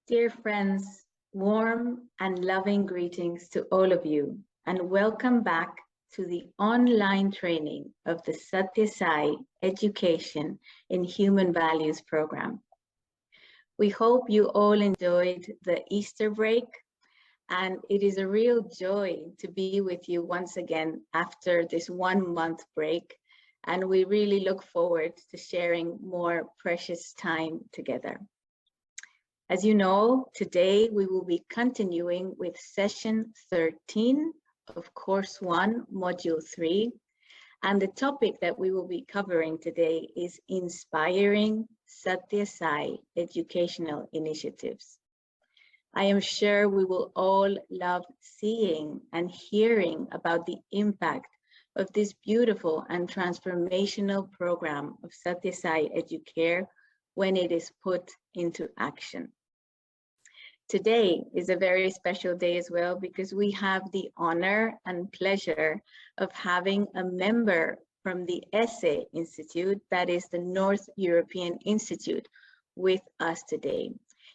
Dear friends, warm and loving greetings to all of you, and welcome back to the online training of the Sathya Sai Education in Human Values program. We hope you all enjoyed the Easter break, and it is a real joy to be with you once again after this 1 month break, and we really look forward to sharing more precious time together. As you know, today we will be continuing with session 13 of course 1, module 3. And the topic that we will be covering today is inspiring Sathya Sai educational initiatives. I am sure we will all love seeing and hearing about the impact of this beautiful and transformational program of Sathya Sai Educare when it is put into action. Today is a very special day as well because we have the honor and pleasure of having a member from the ISSE Institute, that is the North European Institute, with us today.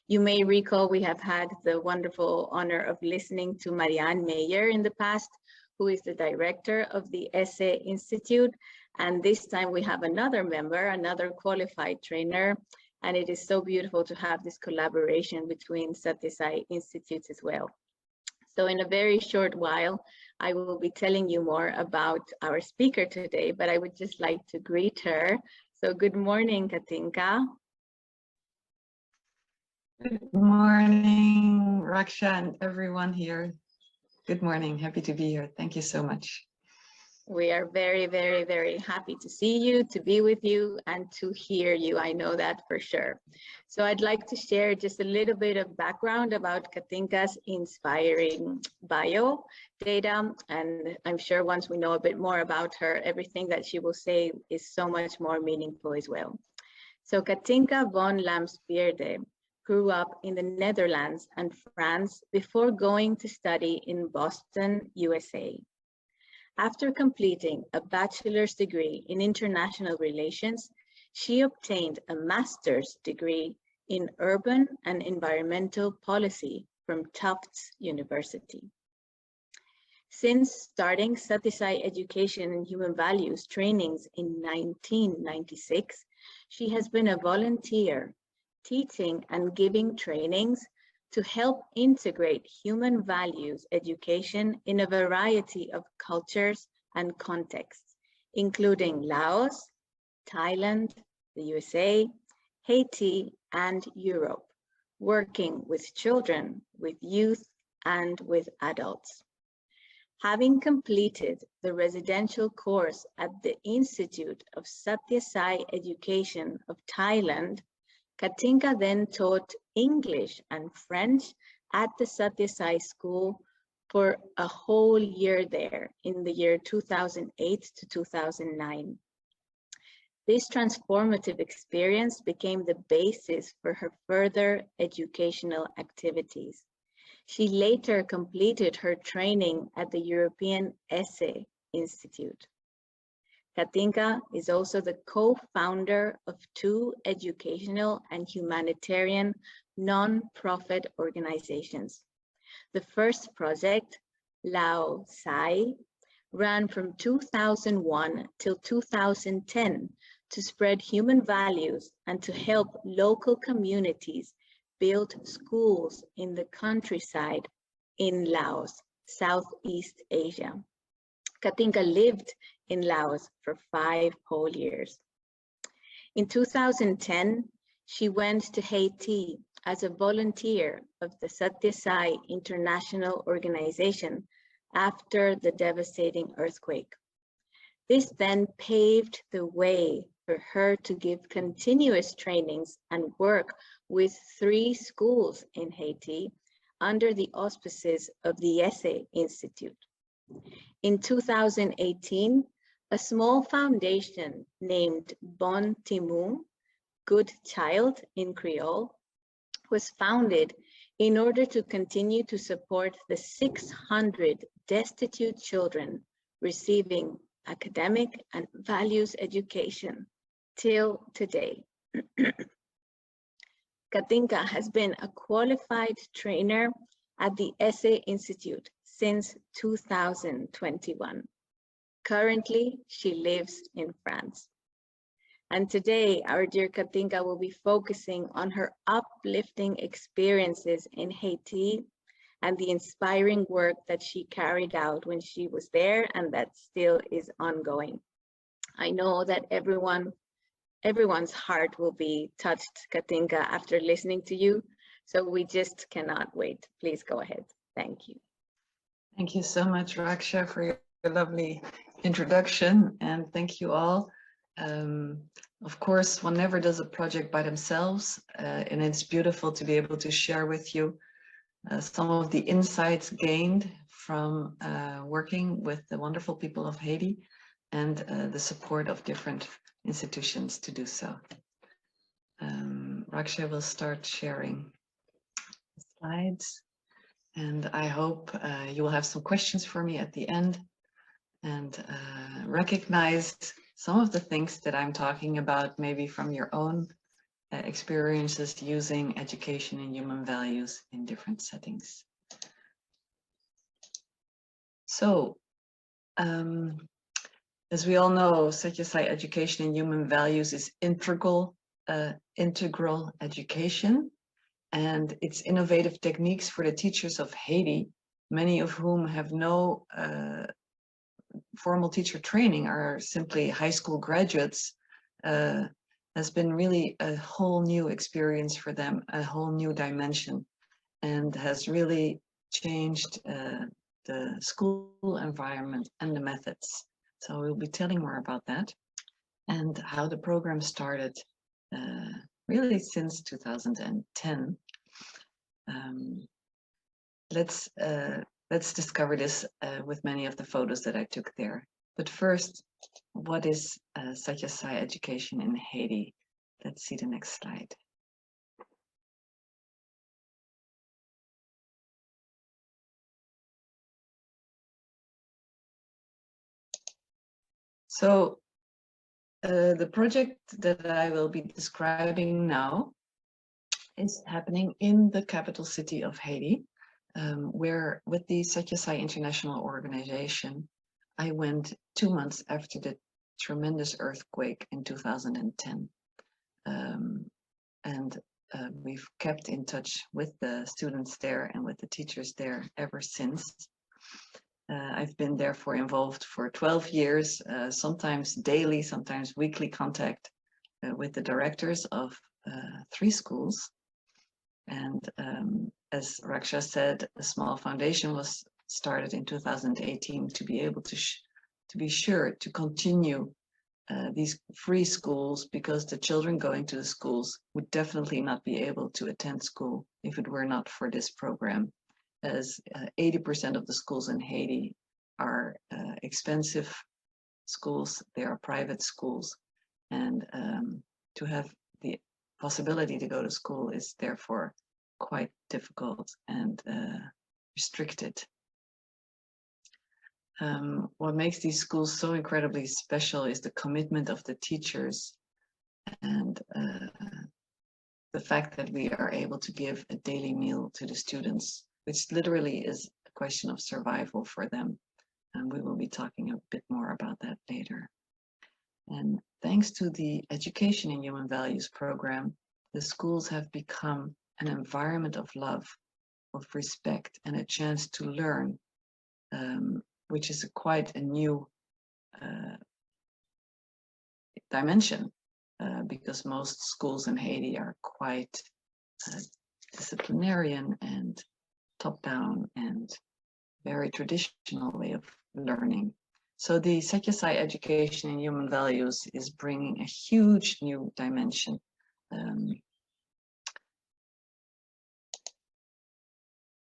You may recall we have had the wonderful honor of listening to Marianne Meyer in the past, who is the director of the ISSE Institute. And this time we have another member, another qualified trainer. And it is so beautiful to have this collaboration between Sathya Sai Institutes as well. So in a very short while, I will be telling you more about our speaker today, but I would just like to greet her. So good morning, Katinka. Good morning, Raksha and everyone here. Good morning, happy to be here. Thank you so much. We are very, very, very happy to see you, to be with you, and to hear you. I know that for sure. So I'd like to share just a little bit of background about Katinka's inspiring bio data. And I'm sure once we know a bit more about her, everything that she will say is so much more meaningful as well. So Katinka von Lamsweerde grew up in the Netherlands and France before going to study in Boston, USA. After completing a bachelor's degree in international relations, she obtained a master's degree in urban and environmental policy from Tufts University. Since starting Sathya Sai Education in Human Values trainings in 1996, she has been a volunteer, teaching and giving trainings to help integrate human values education in a variety of cultures and contexts, including Laos, Thailand, the USA, Haiti, and Europe, working with children, with youth, and with adults. Having completed the residential course at the Institute of Sathya Sai Education of Thailand, Katinka then taught English and French at the Sathya Sai School for a whole year there in the year 2008 to 2009. This transformative experience became the basis for her further educational activities. She later completed her training at the European ISSE Institute. Katinka is also the co-founder of 2 educational and humanitarian non-profit organizations. The first project, Lao Sai, ran from 2001 till 2010 to spread human values and to help local communities build schools in the countryside in Laos, Southeast Asia. Katinka lived in Laos for 5 whole years. In 2010, she went to Haiti as a volunteer of the Sathya Sai International Organization after the devastating earthquake. This then paved the way for her to give continuous trainings and work with 3 schools in Haiti under the auspices of the ISSE Institute. In 2018, a small foundation named Bon Timou, Good Child in Creole, was founded in order to continue to support the 600 destitute children receiving academic and values education till today. Katinka has been a qualified trainer at the ISSE Institute since 2021. Currently, she lives in France. And today, our dear Katinka will be focusing on her uplifting experiences in Haiti and the inspiring work that she carried out when she was there and that still is ongoing. I know that everyone's heart will be touched, Katinka, after listening to you. So we just cannot wait. Please go ahead. Thank you. Thank you so much, Raksha, for your lovely introduction, and thank you all. Of course, one never does a project by themselves, and it's beautiful to be able to share with you some of the insights gained from working with the wonderful people of Haiti and the support of different institutions to do so. Raksha will start sharing the slides, and I hope you will have some questions for me at the end and recognize some of the things that I'm talking about, maybe from your own experiences using education and human values in different settings. So, as we all know, Sathya Sai education and human values is integral education, and its innovative techniques for the teachers of Haiti, many of whom have no formal teacher training, are simply high school graduates, has been really a whole new experience for them, a whole new dimension, and has really changed the school environment and the methods. So we'll be telling more about that and how the program started really since 2010. Let's discover this with many of the photos that I took there. But first, what is Sathya Sai education in Haiti? Let's see the next slide. So the project that I will be describing now is happening in the capital city of Haiti, where with the Sathya Sai International Organization, I went 2 months after the tremendous earthquake in 2010. We've kept in touch with the students there and with the teachers there ever since. I've been therefore involved for 12 years, sometimes daily, sometimes weekly contact with the directors of 3 schools. And as Raksha said, a small foundation was started in 2018 to be able to be sure to continue these free schools, because the children going to the schools would definitely not be able to attend school if it were not for this program, as 80% of the schools in Haiti are expensive schools, they are private schools, and to have the possibility to go to school is therefore quite difficult and restricted. What makes these schools so incredibly special is the commitment of the teachers and the fact that we are able to give a daily meal to the students, which literally is a question of survival for them. And we will be talking a bit more about that later. And thanks to the Education in Human Values program, the schools have become an environment of love, of respect, and a chance to learn, which is quite a new dimension, because most schools in Haiti are quite disciplinarian and top-down and very traditional way of learning. So the Sathya Sai Education in Human Values is bringing a huge new dimension.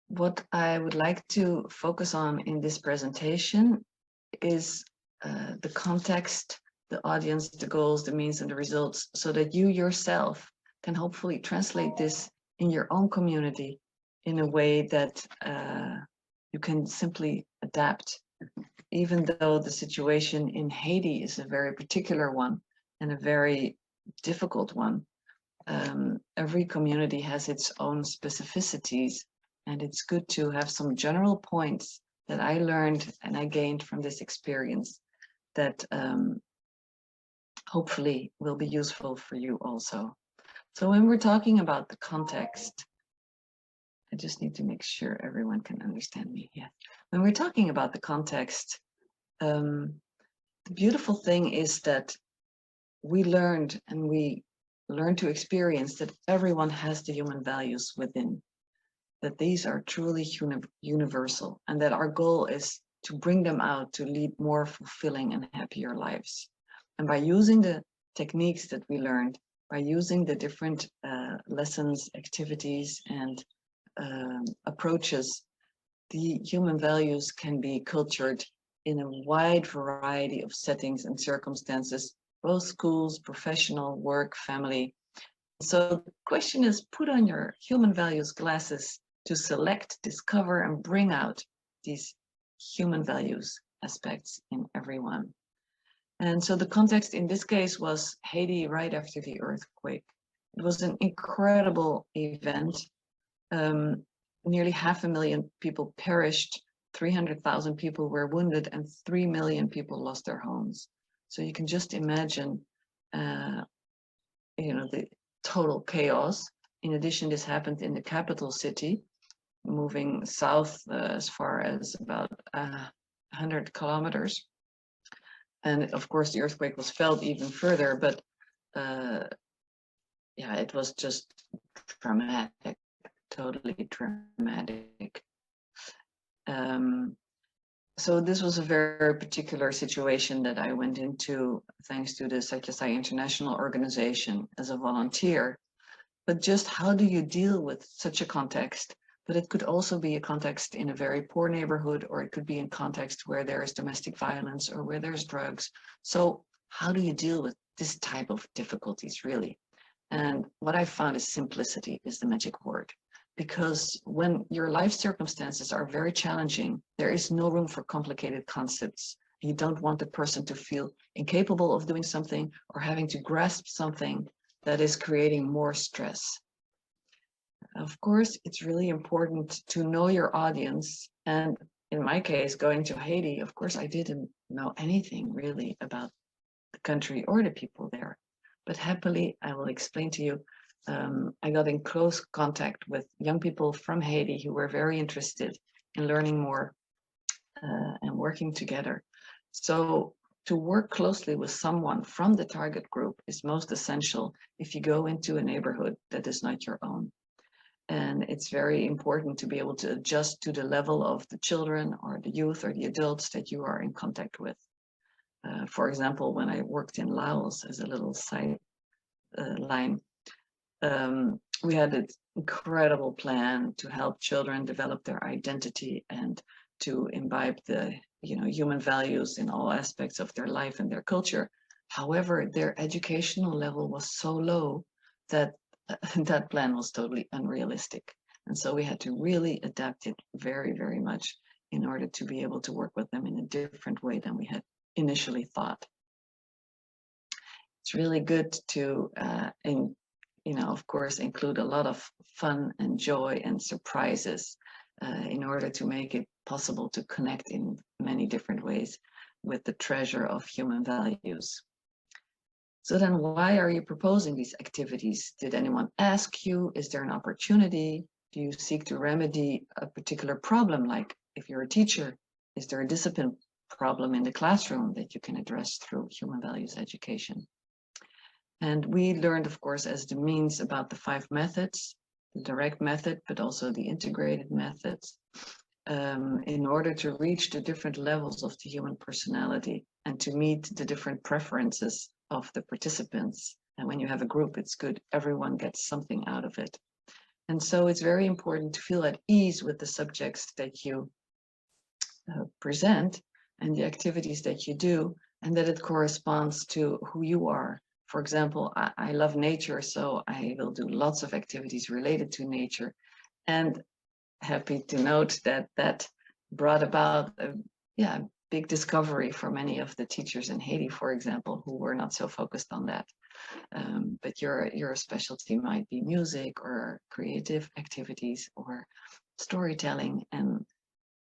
What I would like to focus on in this presentation is the context, the audience, the goals, the means, and the results, so that you yourself can hopefully translate this in your own community in a way that you can simply adapt, even though the situation in Haiti is a very particular one and a very difficult one. every community has its own specificities, and it's good to have some general points that I learned and I gained from this experience that hopefully will be useful for you also. So when we're talking about the context, I just need to make sure everyone can understand me. Yeah. When we're talking about the context, the beautiful thing is that we learned to experience that everyone has the human values within, that these are truly universal, and that our goal is to bring them out to lead more fulfilling and happier lives. And by using the techniques that we learned, by using the different lessons, activities, and approaches, the human values can be cultured in a wide variety of settings and circumstances, both schools, professional, work, family. So the question is, put on your human values glasses to select, discover, and bring out these human values aspects in everyone. And so the context in this case was Haiti right after the earthquake. It was an incredible event. Nearly 500,000 people perished, 300,000 people were wounded, and 3 million people lost their homes. So you can just imagine, the total chaos. In addition, this happened in the capital city, moving south as far as about 100 kilometers. And of course, the earthquake was felt even further, but yeah, it was just dramatic, totally dramatic. So this was a very particular situation that I went into thanks to the Sathya Sai International Organization as a volunteer. But just how do you deal with such a context? But it could also be a context in a very poor neighborhood, or it could be in context where there is domestic violence or where there's drugs. So how do you deal with this type of difficulties, really? And what I found is simplicity is the magic word. Because when your life circumstances are very challenging, there is no room for complicated concepts. You don't want the person to feel incapable of doing something or having to grasp something that is creating more stress. Of course, it's really important to know your audience. And in my case, going to Haiti, of course, I didn't know anything really about the country or the people there. But happily, I will explain to you, I got in close contact with young people from Haiti who were very interested in learning more and working together. So to work closely with someone from the target group is most essential if you go into a neighborhood that is not your own. And it's very important to be able to adjust to the level of the children or the youth or the adults that you are in contact with. For example, when I worked in Laos as a little side line, we had an incredible plan to help children develop their identity and to imbibe the human values in all aspects of their life and their culture. However, their educational level was so low that that plan was totally unrealistic. And so we had to really adapt it very, very much in order to be able to work with them in a different way than we had initially thought. It's really good to, of course, include a lot of fun and joy and surprises in order to make it possible to connect in many different ways with the treasure of human values. So then why are you proposing these activities? Did anyone ask you? Is there an opportunity? Do you seek to remedy a particular problem? Like if you're a teacher, is there a discipline problem in the classroom that you can address through human values education? And we learned, of course, as the means about the 5 methods, the direct method, but also the integrated methods, in order to reach the different levels of the human personality and to meet the different preferences of the participants. And when you have a group, it's good, everyone gets something out of it. And so it's very important to feel at ease with the subjects that you present and the activities that you do, and that it corresponds to who you are. For example, I love nature, so I will do lots of activities related to nature. And happy to note that that brought about a big discovery for many of the teachers in Haiti, for example, who were not so focused on that. But your specialty might be music or creative activities or storytelling, and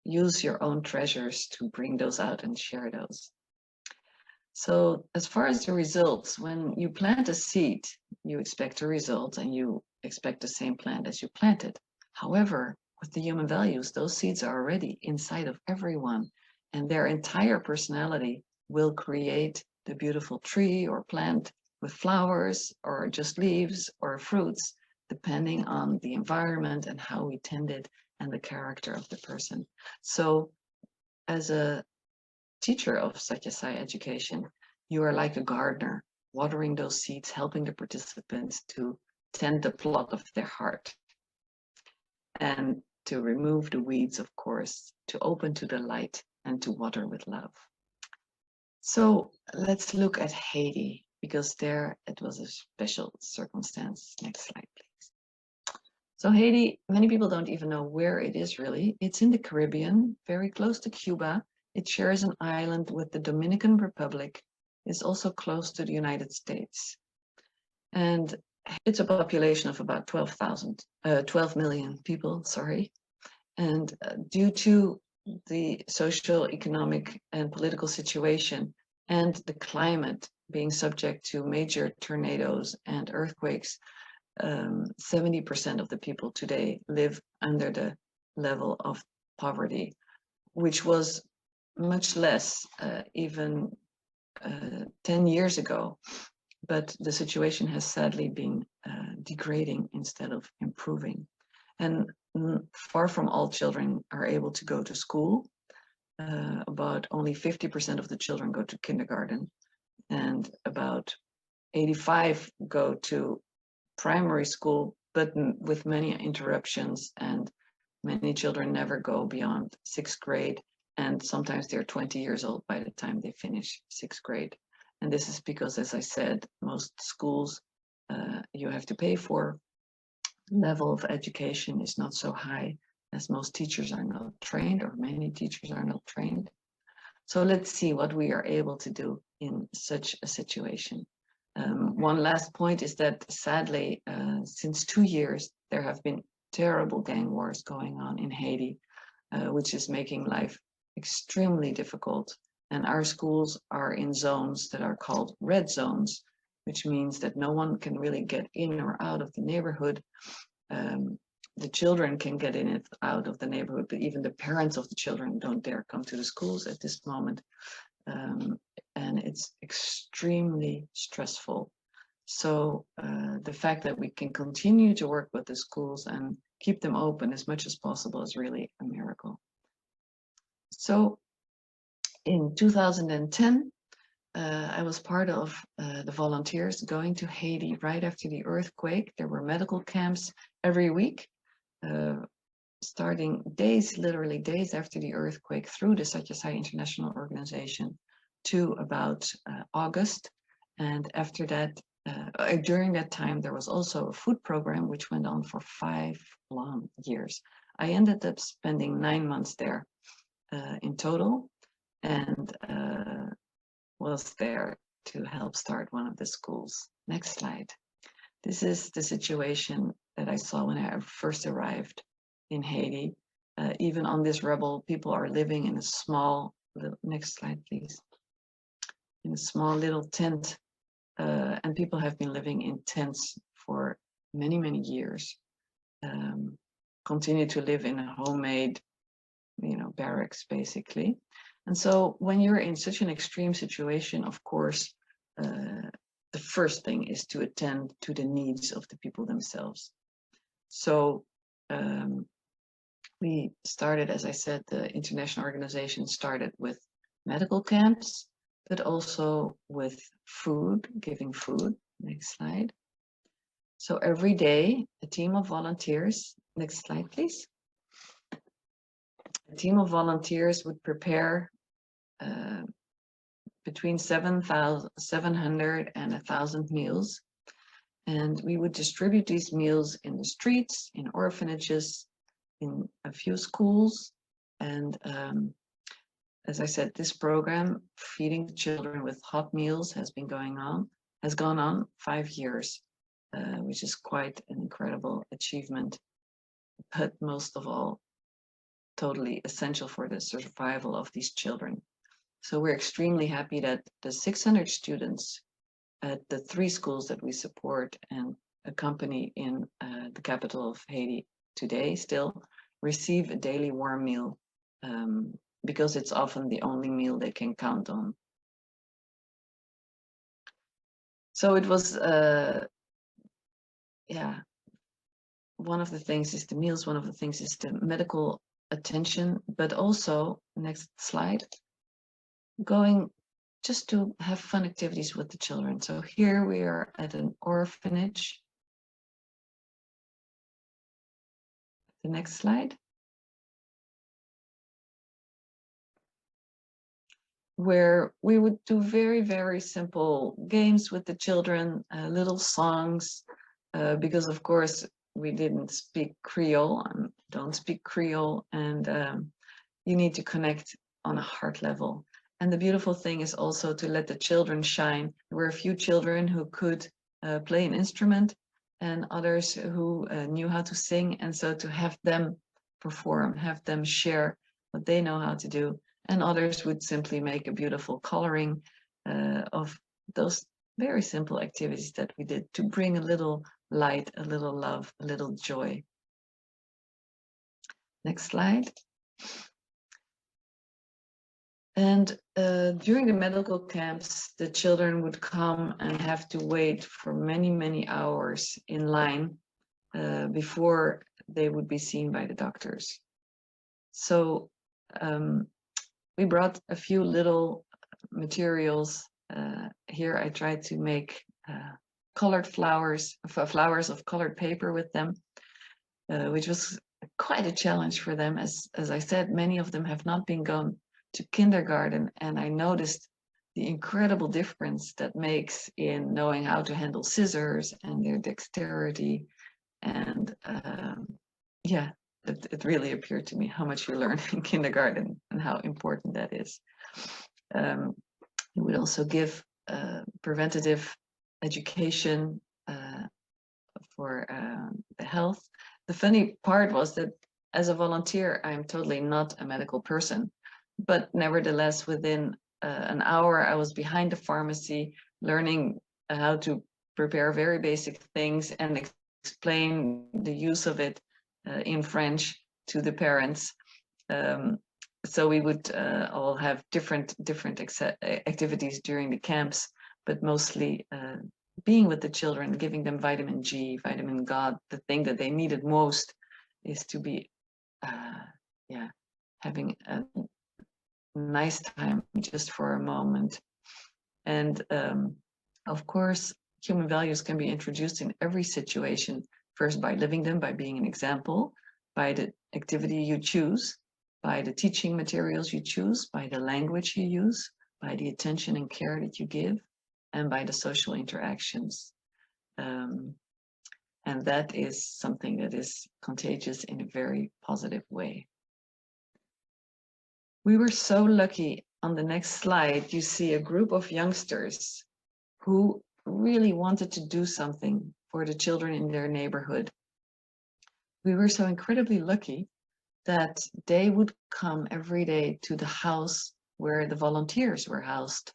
use your own treasures to bring those out and share those. So as far as the results, when you plant a seed, you expect a result and you expect the same plant as you planted. However, with the human values, those seeds are already inside of everyone, and their entire personality will create the beautiful tree or plant with flowers or just leaves or fruits, depending on the environment and how we tend it and the character of the person. So as a teacher of Sathya Sai education, you are like a gardener, watering those seeds, helping the participants to tend the plot of their heart and to remove the weeds, of course, to open to the light and to water with love. So let's look at Haiti, because there it was a special circumstance. Next slide, please. So Haiti, many people don't even know where it is really. It's in the Caribbean, very close to Cuba. It shares an island with the Dominican Republic. It's also close to the United States. And it's a population of about 12 million people, sorry. And due to the social, economic, and political situation and the climate being subject to major tornadoes and earthquakes, 70% of the people today live under the level of poverty, which was much less even 10 years ago. But the situation has sadly been degrading instead of improving. And far from all children are able to go to school. About only 50% of the children go to kindergarten, and about 85 go to primary school, but with many interruptions, and many children never go beyond 6th grade, and sometimes they're 20 years old by the time they finish 6th grade. And this is because, as I said, most schools you have to pay for. Level of education is not so high, as most teachers are not trained, or many teachers are not trained. So let's see what we are able to do in such a situation. One last point is that sadly, since 2 years, there have been terrible gang wars going on in Haiti, which is making life extremely difficult. And our schools are in zones that are called red zones, which means that no one can really get in or out of the neighborhood. The children can get in and out of the neighborhood, but even the parents of the children don't dare come to the schools at this moment. And it's extremely stressful. So the fact that we can continue to work with the schools and keep them open as much as possible is really a miracle. So in 2010, I was part of the volunteers going to Haiti right after the earthquake. There were medical camps every week, starting literally days after the earthquake, through the Sathya Sai International Organization to about August. And after that, during that time, there was also a food program which went on for 5 long years. I ended up spending 9 months there in total, and was there to help start one of the schools. Next slide. This is the situation that I saw when I first arrived in Haiti. Even on this rubble, people are living in a small little, next slide please, in a small little tent, and people have been living in tents for many, many years. Continue to live in a homemade, barracks basically. And so when you're in such an extreme situation, of course, the first thing is to attend to the needs of the people themselves. So we started, as I said, the international organization started with medical camps, but also with food, giving food. Next slide. So every day, a team of volunteers, next slide, please. A team of volunteers would prepare between 700 and 1,000 meals. And we would distribute these meals in the streets, in orphanages, in a few schools. And as I said, this program, Feeding the Children with Hot Meals, has been going on has gone on 5 years, which is quite an incredible achievement, but most of all, totally essential for the survival of these children. So we're extremely happy that the 600 students at the 3 schools that we support and accompany in the capital of Haiti today still receive a daily warm meal, because it's often the only meal they can count on. So it was, yeah, one of the things is the meals, one of the things is the medical attention, but also, next slide, going just to have fun activities with the children. So here we are at an orphanage. The next slide. Where we would do very, very simple games with the children, little songs, because of course we didn't speak Creole and don't speak Creole, and you need to connect on a heart level. And the beautiful thing is also to let the children shine. There were a few children who could play an instrument and others who knew how to sing, and so to have them perform, have them share what they know how to do, and others would simply make a beautiful coloring of those very simple activities that we did to bring a little light, a little love, a little joy. Next slide. And during the medical camps, the children would come and have to wait for many, many hours in line before they would be seen by the doctors. So we brought a few little materials. Here I tried to make colored flowers of colored paper with them, which was quite a challenge for them. As I said, many of them have not been gone to kindergarten, and I noticed the incredible difference that makes in knowing how to handle scissors and their dexterity. And yeah, it really appeared to me how much you learn in kindergarten and how important that is. It would also give preventative education for the health. The funny part was that as a volunteer, I'm totally not a medical person, but nevertheless, within an hour, I was behind the pharmacy learning how to prepare very basic things and explain the use of it in French to the parents. So we would all have different activities during the camps, but mostly being with the children, giving them vitamin G, vitamin God. The thing that they needed most is to be, yeah, having a nice time just for a moment. And of course, human values can be introduced in every situation, first by living them, by being an example, by the activity you choose, by the teaching materials you choose, by the language you use, by the attention and care that you give, and by the social interactions. And that is something that is contagious in a very positive way. We were so lucky. On the next slide, you see a group of youngsters who really wanted to do something for the children in their neighborhood. We were so incredibly lucky that they would come every day to the house where the volunteers were housed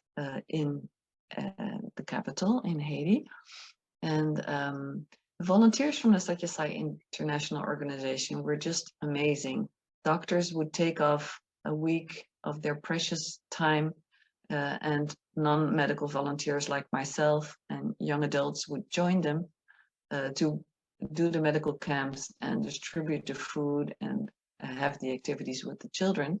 in the capital in Haiti. And the volunteers from the Sathya Sai International Organization were just amazing. Doctors would take off a week of their precious time, and non-medical volunteers like myself and young adults would join them to do the medical camps and distribute the food and have the activities with the children.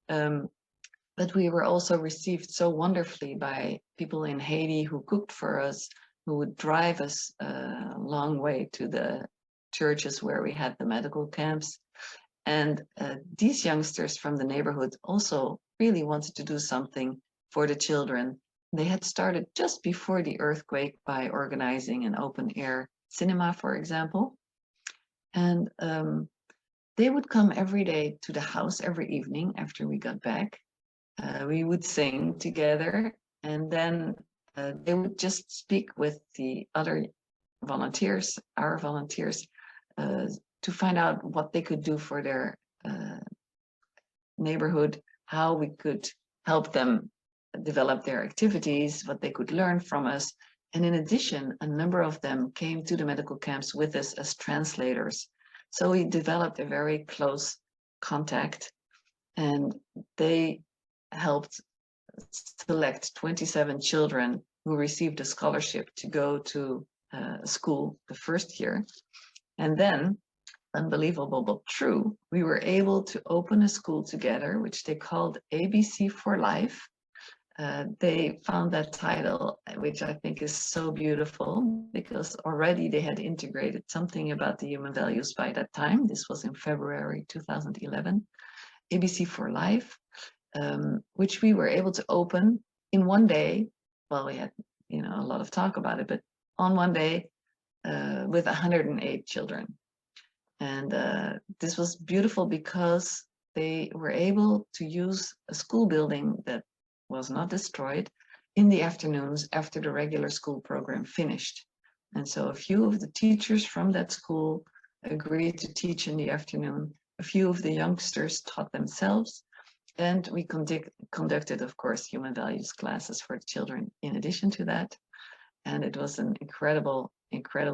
But we were also received so wonderfully by people in Haiti who cooked for us, who would drive us a long way to the churches where we had the medical camps. And these youngsters from the neighborhood also really wanted to do something for the children. They had started just before the earthquake by organizing an open air cinema, for example. And they would come every day to the house every evening after we got back. We would sing together, and then they would just speak with the other volunteers, our volunteers, to find out what they could do for their neighborhood, how we could help them develop their activities, what they could learn from us. And in addition, a number of them came to the medical camps with us as translators. So we developed a very close contact, and they helped select 27 children who received a scholarship to go to school the first year. And then, unbelievable but true, we were able to open a school together, which they called ABC for Life. They found that title, which I think is so beautiful, because already they had integrated something about the human values by that time. This was in February 2011. ABC for Life, which we were able to open in one day. Well, we had, you know, a lot of talk about it, but on one day with 108 children. And this was beautiful because they were able to use a school building that was not destroyed in the afternoons after the regular school program finished. And so a few of the teachers from that school agreed to teach in the afternoon. A few of the youngsters taught themselves. And we conducted, of course, human values classes for the children in addition to that. And it was an incredible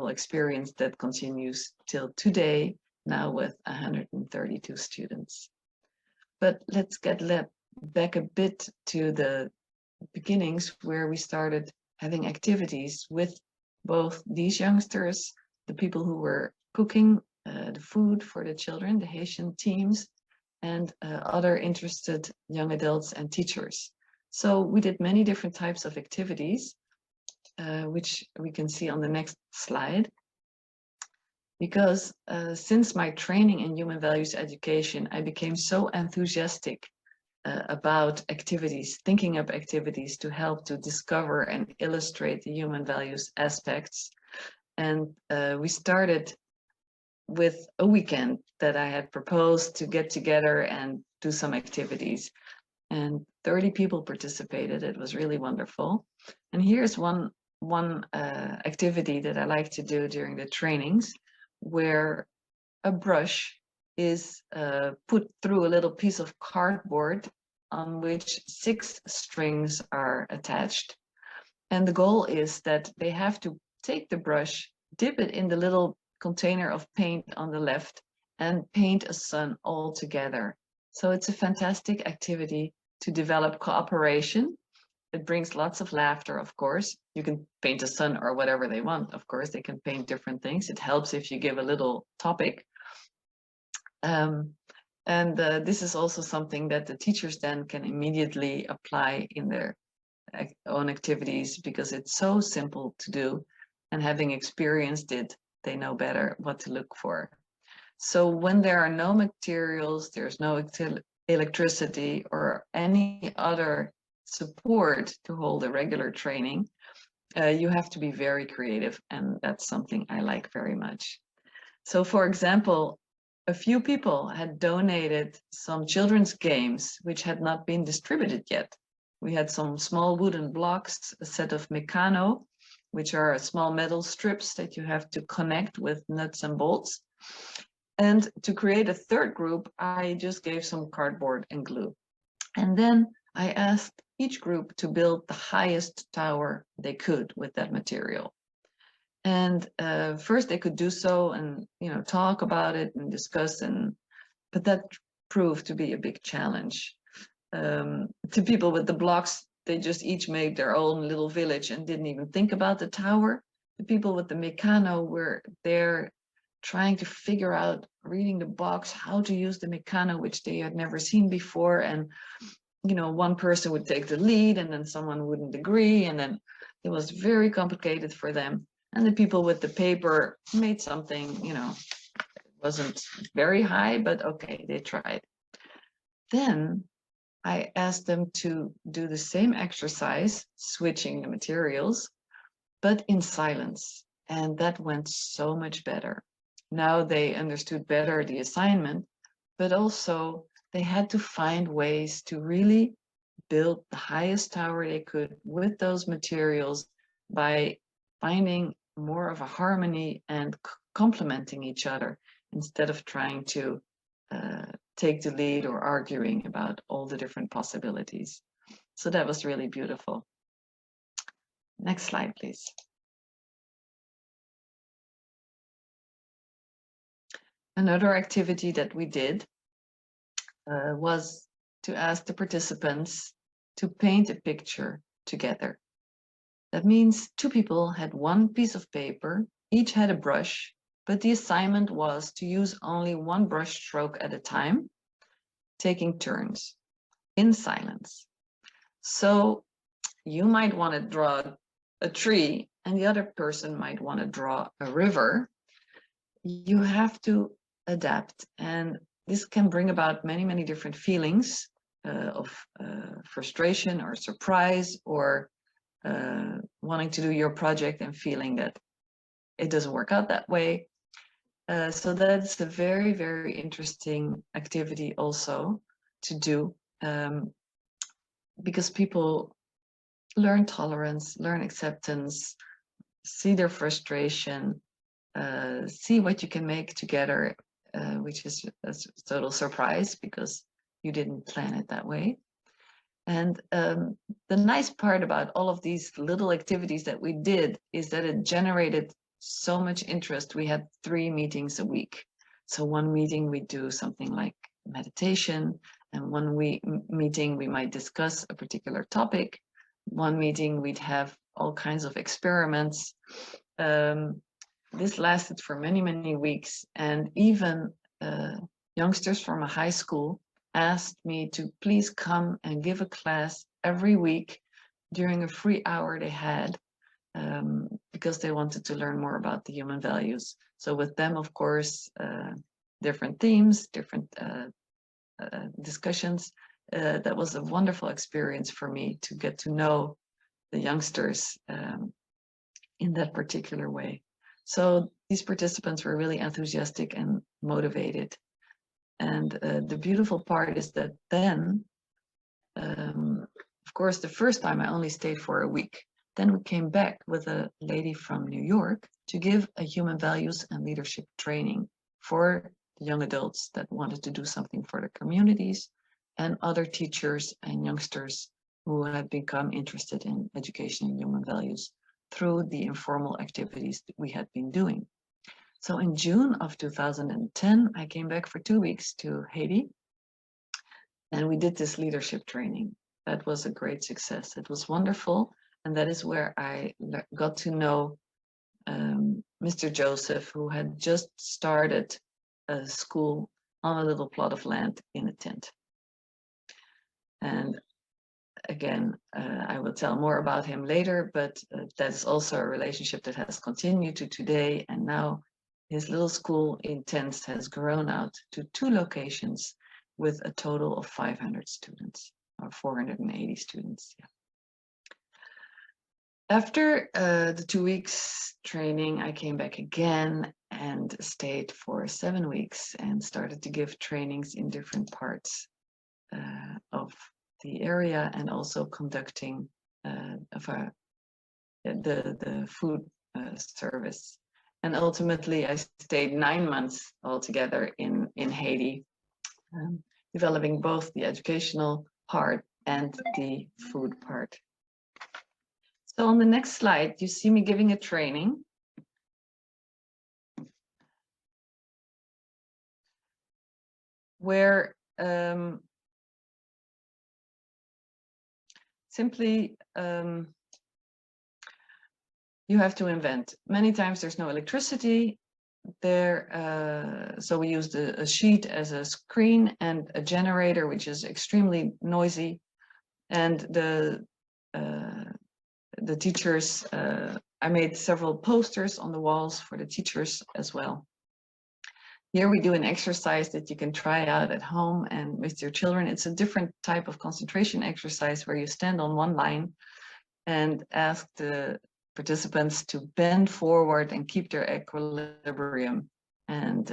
experience that continues till today, now with 132 students. But let's get back a bit to the beginnings, where we started having activities with both these youngsters, the people who were cooking the food for the children, the Haitian teams, and other interested young adults and teachers. So we did many different types of activities, which we can see on the next slide. Because since my training in human values education, I became so enthusiastic about activities, thinking up activities to help to discover and illustrate the human values aspects. And we started with a weekend that I had proposed to get together and do some activities. And 30 people participated. It was really wonderful. And here's one activity that I like to do during the trainings, where a brush is put through a little piece of cardboard on which 6 strings are attached. And the goal is that they have to take the brush, dip it in the little container of paint on the left, and paint a sun all together. So it's a fantastic activity to develop cooperation. It brings lots of laughter, of course. You can paint a sun or whatever they want. Of course, they can paint different things. It helps if you give a little topic. This is also something that the teachers then can immediately apply in their own activities, because it's so simple to do. And having experienced it, they know better what to look for. So when there are no materials, there's no electricity or any other support to hold a regular training, you have to be very creative, and that's something I like very much. So for example, a few people had donated some children's games which had not been distributed yet. We had some small wooden blocks, a set of Meccano, which are small metal strips that you have to connect with nuts and bolts. And to create a third group, I just gave some cardboard and glue. And then I asked each group to build the highest tower they could with that material. And first they could do so and, you know, talk about it and discuss, but that proved to be a big challenge. To people with the blocks, they just each made their own little village and didn't even think about the tower. The people with the Meccano were there trying to figure out, reading the box, how to use the Meccano, which they had never seen before. And, you know, one person would take the lead and then someone wouldn't agree. And then it was very complicated for them. And the people with the paper made something, you know, it wasn't very high, but okay, they tried. Then I asked them to do the same exercise, switching the materials, but in silence. And that went so much better. Now they understood better the assignment, but also they had to find ways to really build the highest tower they could with those materials by finding more of a harmony and complementing each other instead of trying to take the lead or arguing about all the different possibilities. So that was really beautiful. Next slide, please. Another activity that we did was to ask the participants to paint a picture together. That means two people had one piece of paper, each had a brush, but the assignment was to use only one brush stroke at a time, taking turns in silence. So you might want to draw a tree and the other person might want to draw a river. You have to adapt, and this can bring about many, many different feelings of frustration or surprise, or wanting to do your project and feeling that it doesn't work out that way. So that's a very, very interesting activity also to do, because people learn tolerance, learn acceptance, see their frustration, see what you can make together, which is a total surprise because you didn't plan it that way. And the nice part about all of these little activities that we did is that it generated so much interest. We had 3 meetings a week. So one meeting we do something like meditation, and one meeting we might discuss a particular topic. One meeting we'd have all kinds of experiments. This lasted for many, many weeks, and even youngsters from a high school asked me to please come and give a class every week during a free hour they had, because they wanted to learn more about the human values. So with them, of course, different themes, different discussions. That was a wonderful experience for me to get to know the youngsters in that particular way. So these participants were really enthusiastic and motivated. And the beautiful part is that then, of course, the first time I only stayed for a week. Then we came back with a lady from New York to give a human values and leadership training for the young adults that wanted to do something for their communities, and other teachers and youngsters who had become interested in education and human values through the informal activities that we had been doing. So in June of 2010, I came back for 2 weeks to Haiti, and we did this leadership training. That was a great success. It was wonderful, and that is where I got to know Mr. Joseph, who had just started a school on a little plot of land in a tent. And again, I will tell more about him later, but that's also a relationship that has continued to today. And now his little school in tents has grown out to 2 locations with a total of 500 students, or 480 students. Yeah. After the 2 weeks training, I came back again and stayed for 7 weeks and started to give trainings in different parts of the area, and also conducting the food service. And ultimately, I stayed 9 months altogether in Haiti, developing both the educational part and the food part. So on the next slide, you see me giving a training. Where simply you have to invent. Many times there's no electricity there, so we used a sheet as a screen and a generator, which is extremely noisy. And the teachers, I made several posters on the walls for the teachers as well. Here we do an exercise that you can try out at home and with your children. It's a different type of concentration exercise where you stand on one line and ask the participants to bend forward and keep their equilibrium. And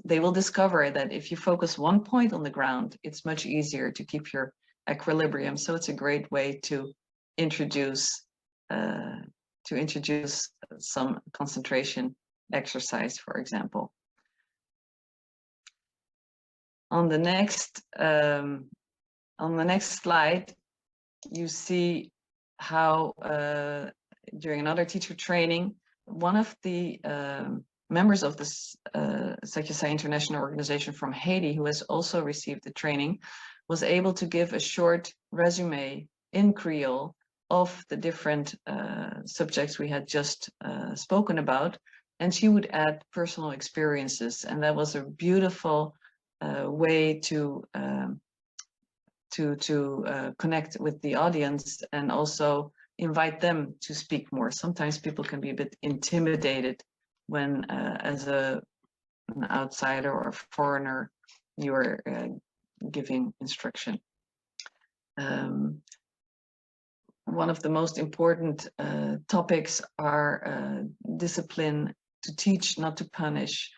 they will discover that if you focus one point on the ground, it's much easier to keep your equilibrium. So it's a great way to introduce some concentration exercise, for example. On the next slide, you see how during another teacher training, one of the members of this Sathya Sai International Organization from Haiti, who has also received the training, was able to give a short resume in Creole of the different subjects we had just spoken about, and she would add personal experiences, and that was a beautiful way to connect with the audience and also invite them to speak more. Sometimes people can be a bit intimidated when, as an outsider or a foreigner, you are giving instruction. One of the most important topics are discipline, to teach, not to punish,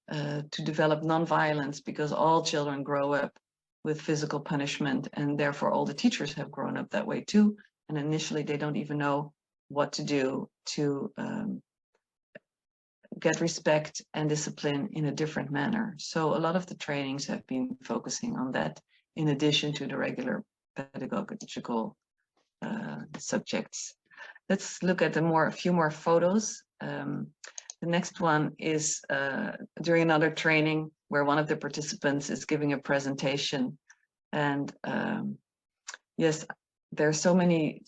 to develop non-violence, because all children grow up with physical punishment, and therefore all the teachers have grown up that way too. And initially they don't even know what to do to get respect and discipline in a different manner. So a lot of the trainings have been focusing on that, in addition to the regular pedagogical subjects. Let's look at a few more photos. The next one is during another training where one of the participants is giving a presentation, and yes, there are so many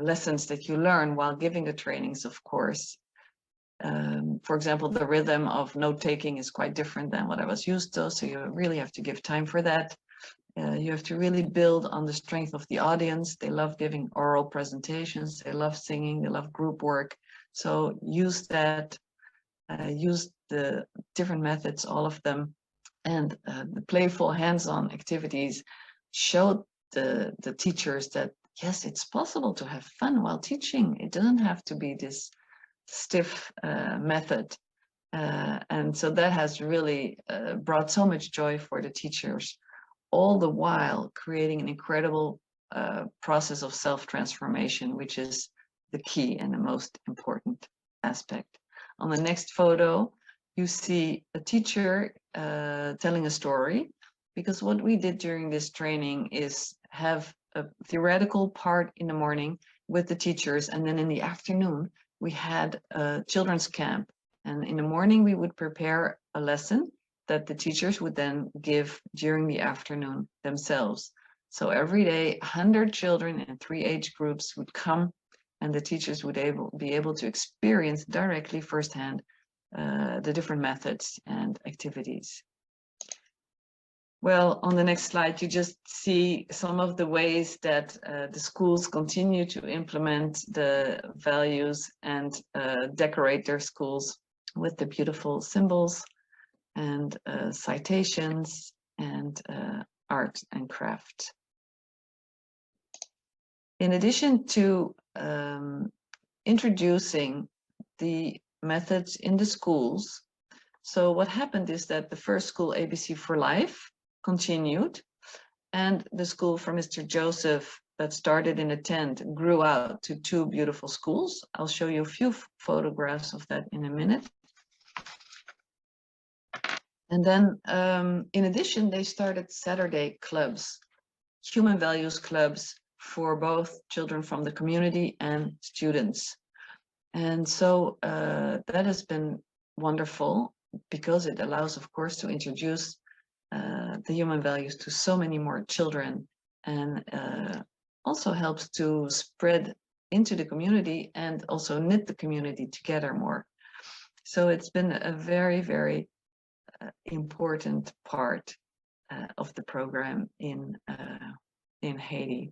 lessons that you learn while giving the trainings, of course. For example, the rhythm of note taking is quite different than what I was used to, so you really have to give time for that. You have to really build on the strength of the audience. They love giving oral presentations, they love singing, they love group work. So use that, use the different methods, all of them, and the playful hands-on activities show the teachers that yes, it's possible to have fun while teaching. It doesn't have to be this stiff method. And so that has really brought so much joy for the teachers, all the while creating an incredible process of self-transformation, which is the key and the most important aspect. On the next photo, you see a teacher telling a story, because what we did during this training is have a theoretical part in the morning with the teachers, and then in the afternoon we had a children's camp, and in the morning we would prepare a lesson that the teachers would then give during the afternoon themselves. So every day 100 children in 3 age groups would come, and the teachers would be able to experience directly firsthand the different methods and activities. Well, on the next slide, you just see some of the ways that the schools continue to implement the values and decorate their schools with the beautiful symbols and citations and art and craft. In addition to introducing the methods in the schools, so what happened is that the first school, ABC for Life, continued, and the school for Mr. Joseph that started in a tent grew out to 2 beautiful schools. I'll show you a few photographs of that in a minute. And then in addition, they started Saturday clubs, human values clubs, for both children from the community and students. And so that has been wonderful, because it allows, of course, to introduce the human values to so many more children, and also helps to spread into the community and also knit the community together more. So it's been a very, very important part of the program in Haiti.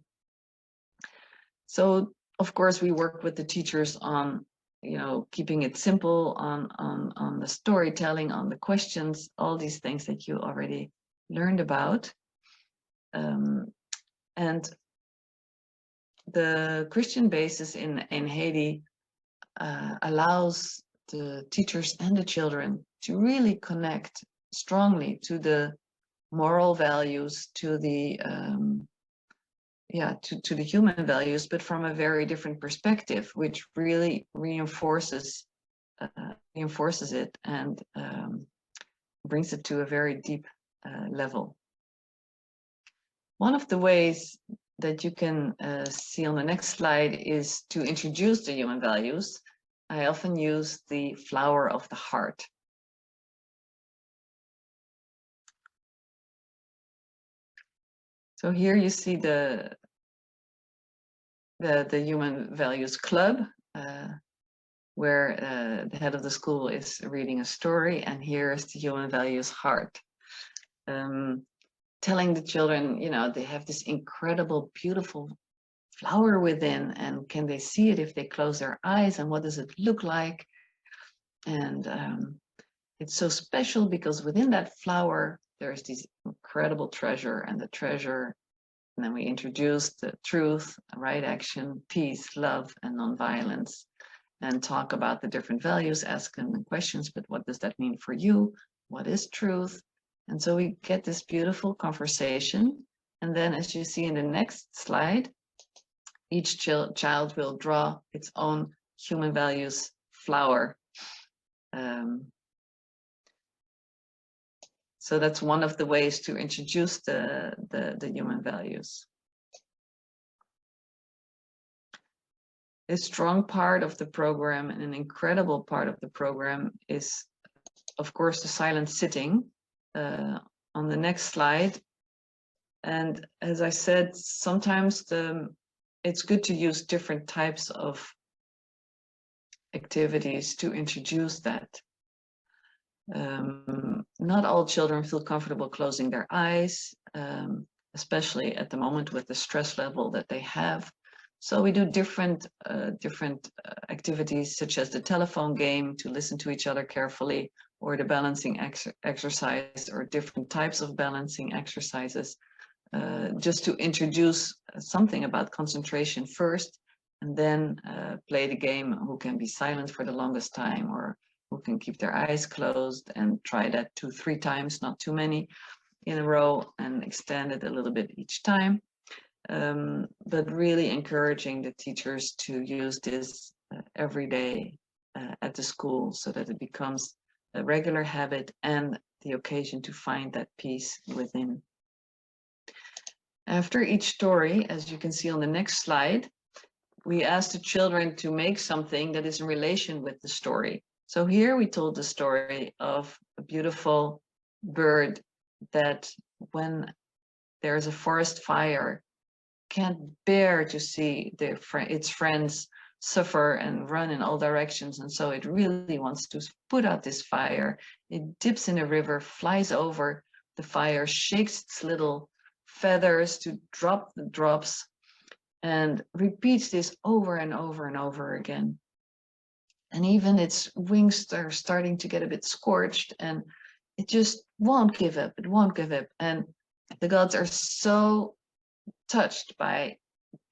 So of course we work with the teachers on, you know, keeping it simple, on the storytelling, on the questions, all these things that you already learned about. And the Christian basis in Haiti allows the teachers and the children to really connect strongly to the moral values, to the yeah, to the human values, but from a very different perspective, which really reinforces it and brings it to a very deep level. One of the ways that you can see on the next slide is to introduce the human values. I often use the flower of the heart. So here you see the Human Values Club, where the head of the school is reading a story, and here is the Human Values Heart. Telling the children, you know, they have this incredible, beautiful flower within, and can they see it if they close their eyes, and what does it look like? And it's so special because within that flower, there's this incredible treasure, and the treasure, and then we introduce the truth, right action, peace, love, and nonviolence, and talk about the different values, ask them questions, but what does that mean for you? What is truth? And so we get this beautiful conversation. And then, as you see in the next slide, each child will draw its own human values flower. So that's one of the ways to introduce the human values. A strong part of the program and an incredible part of the program is, of course, the silent sitting. On the next slide. And as I said, sometimes it's good to use different types of activities to introduce that. Not all children feel comfortable closing their eyes, especially at the moment with the stress level that they have. So we do different activities, such as the telephone game to listen to each other carefully, or the balancing exercise, or different types of balancing exercises, just to introduce something about concentration first, and then play the game who can be silent for the longest time, or who can keep their eyes closed, and try that 2-3 times, not too many in a row, and extend it a little bit each time. But really encouraging the teachers to use this every day at the school, so that it becomes a regular habit and the occasion to find that peace within. After each story, as you can see on the next slide, we asked the children to make something that is in relation with the story. So here we told the story of a beautiful bird that, when there is a forest fire, can't bear to see its friends suffer and run in all directions, and so it really wants to put out this fire. It dips in a river, flies over the fire, shakes its little feathers to drop the drops, and repeats this over and over and over again. And even its wings are starting to get a bit scorched, and it just won't give up. It won't give up. And the gods are so touched by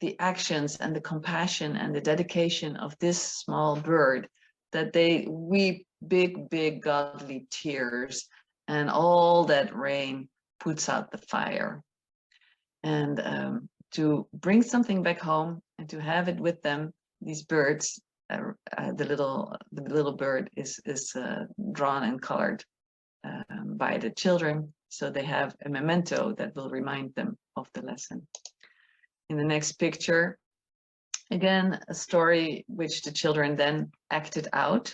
the actions and the compassion and the dedication of this small bird that they weep big godly tears, and all that rain puts out the fire. And to bring something back home and to have it with them, these birds, the little bird is drawn and colored by the children, so they have a memento that will remind them of the lesson. In the next picture, again, a story which the children then acted out.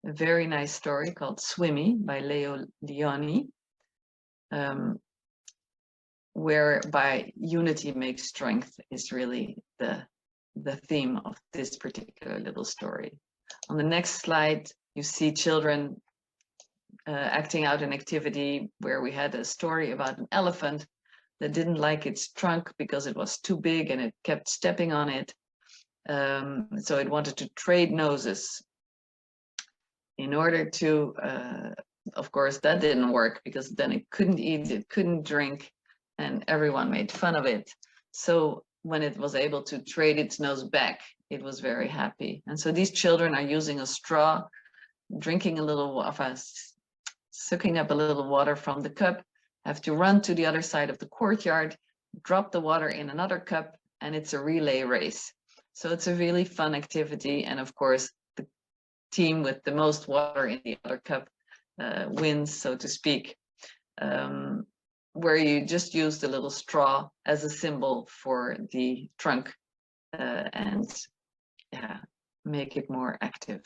A very nice story called Swimmy by Leo Leoni, whereby unity makes strength is really the theme of this particular little story. On the next slide, you see children acting out an activity where we had a story about an elephant that didn't like its trunk because it was too big and it kept stepping on it. So it wanted to trade noses. In order to, of course, that didn't work, because then it couldn't eat, it couldn't drink, and everyone made fun of it. So when it was able to trade its nose back, it was very happy. And so these children are using a straw, drinking a little of us, sucking up a little water from the cup, have to run to the other side of the courtyard, drop the water in another cup, and it's a relay race. So it's a really fun activity. And of course, the team with the most water in the other cup wins, so to speak, where you just use the little straw as a symbol for the trunk and yeah, make it more active.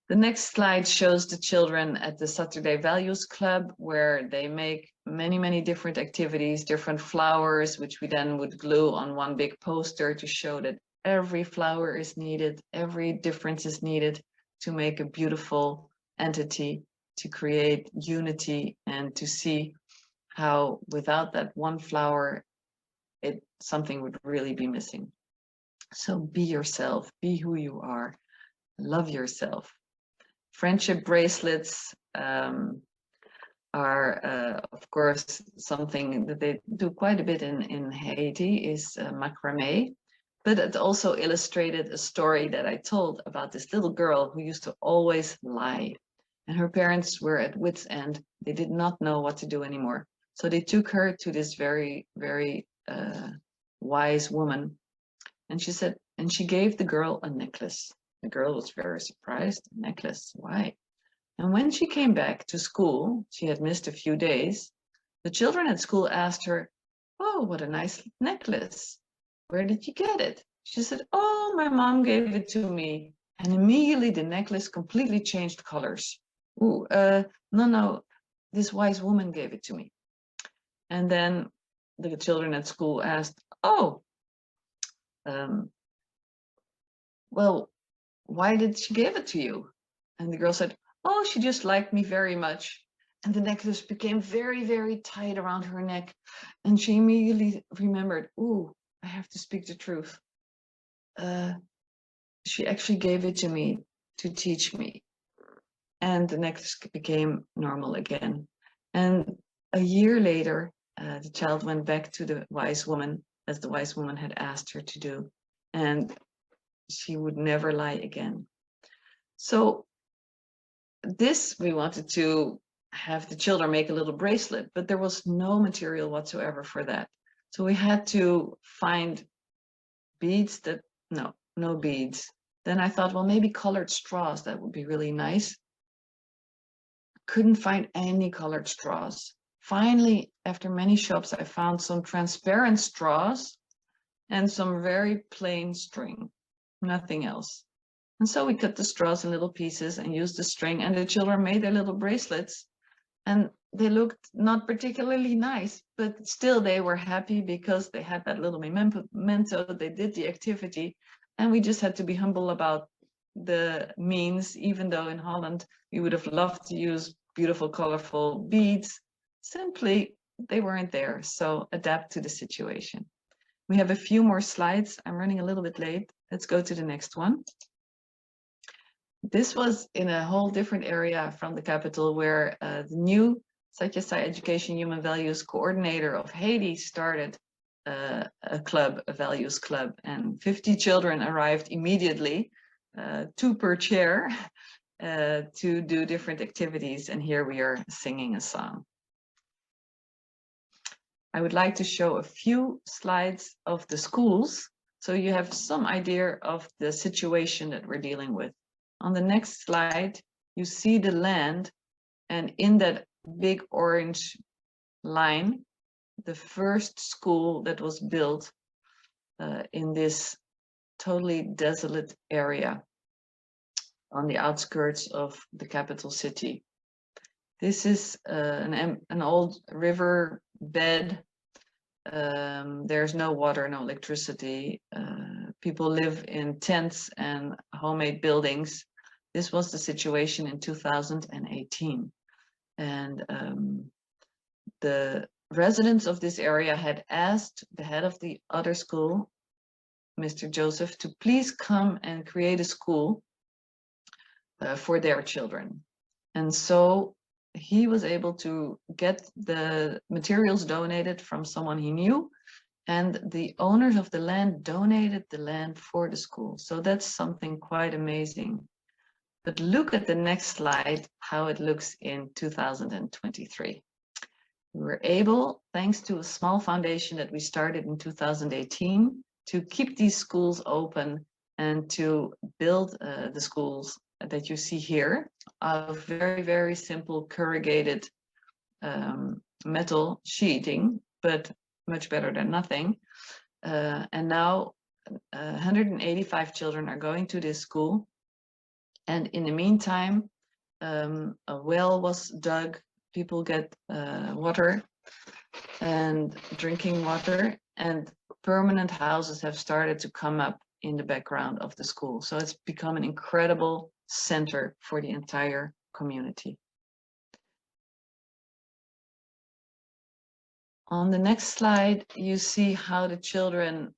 The next slide shows the children at the Saturday Values Club, where they make many different activities, different flowers, which we then would glue on one big poster to show that every flower is needed, every difference is needed to make a beautiful entity, to create unity, and to see how without that one flower, something would really be missing. So be yourself, be who you are, love yourself. Friendship bracelets are, of course, something that they do quite a bit in Haiti, is macrame. But it also illustrated a story that I told about this little girl who used to always lie. And her parents were at wit's end. They did not know what to do anymore. So they took her to this very wise woman. And she said, and she gave the girl a necklace. The girl was very surprised. A necklace, why? And when she came back to school, she had missed a few days. The children at school asked her, oh, what a nice necklace. Where did you get it? She said, oh, my mom gave it to me. And immediately the necklace completely changed colors. Ooh, no, this wise woman gave it to me. And then the children at school asked, oh, well, why did she give it to you? And the girl said, oh, she just liked me very much. And the necklace became very tight around her neck. And she immediately remembered, ooh, I have to speak the truth. She actually gave it to me to teach me. And the necklace became normal again. And a year later, the child went back to the wise woman, as the wise woman had asked her to do. And she would never lie again. So this, we wanted to have the children make a little bracelet, but there was no material whatsoever for that. So we had to find beads that, no beads. Then I thought, well, maybe colored straws, that would be really nice. Couldn't find any colored straws. Finally, after many shops, I found some transparent straws and some very plain string, nothing else. And so we cut the straws in little pieces and used the string, and the children made their little bracelets. And they looked not particularly nice, but still they were happy because they had that little memento, they did the activity, and we just had to be humble about the means, even though in Holland we would have loved to use beautiful, colorful beads. Simply, they weren't there, so adapt to the situation. We have a few more slides. I'm running a little bit late. Let's go to the next one. This was in a whole different area from the capital, where the new Sathya Sai Education Human Values coordinator of Haiti started a club, a values club, and 50 children arrived immediately, 2 per chair, to do different activities. And here we are singing a song. I would like to show a few slides of the schools, so you have some idea of the situation that we're dealing with. On the next slide, you see the land, and in that big orange line, the first school that was built in this totally desolate area on the outskirts of the capital city. This is an old river bed. There's no water, no electricity. People live in tents and homemade buildings. This was the situation in 2018. And the residents of this area had asked the head of the other school, Mr. Joseph, to please come and create a school for their children. And so he was able to get the materials donated from someone he knew, and the owners of the land donated the land for the school. So that's something quite amazing. But look at the next slide, how it looks in 2023. We were able, thanks to a small foundation that we started in 2018, to keep these schools open and to build the schools that you see here out of very, very simple corrugated metal sheeting, but much better than nothing. And now 185 children are going to this school. And in the meantime, a well was dug, people get water and drinking water, and permanent houses have started to come up in the background of the school. So it's become an incredible center for the entire community. On the next slide, you see how the children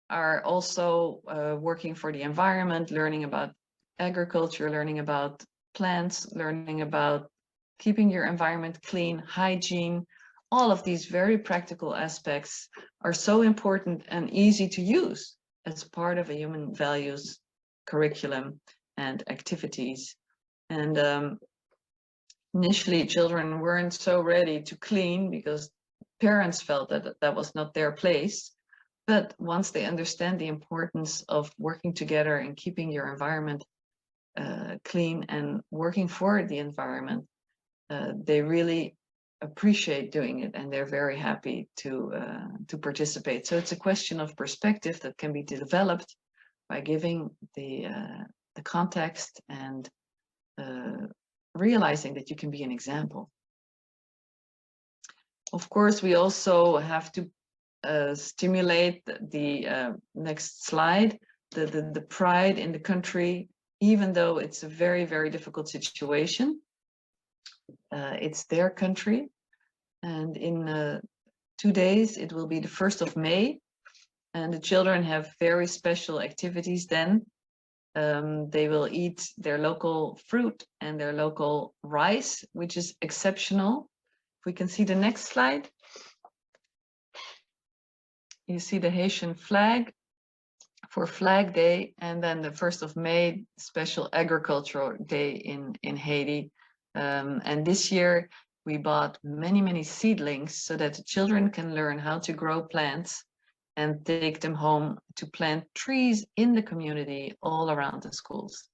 are also working for the environment, learning about agriculture, learning about plants, learning about keeping your environment clean, hygiene. All of these very practical aspects are so important and easy to use as part of a human values curriculum and activities. And initially, children weren't so ready to clean because parents felt that that was not their place. But once they understand the importance of working together and keeping your environment clean and working for the environment, they really appreciate doing it, and they're very happy to participate. So it's a question of perspective that can be developed by giving the context and realizing that you can be an example. Of course, we also have to stimulate the next slide, the pride in the country, even though it's a very, very difficult situation. It's their country, and in 2 days it will be the 1st of May, and the children have very special activities then. They will eat their local fruit and their local rice, which is exceptional. If we can see the next slide, you see the Haitian flag for Flag Day, and then the 1st of May, special agricultural day in Haiti. And this year we bought many, many seedlings so that the children can learn how to grow plants and take them home to plant trees in the community all around the schools.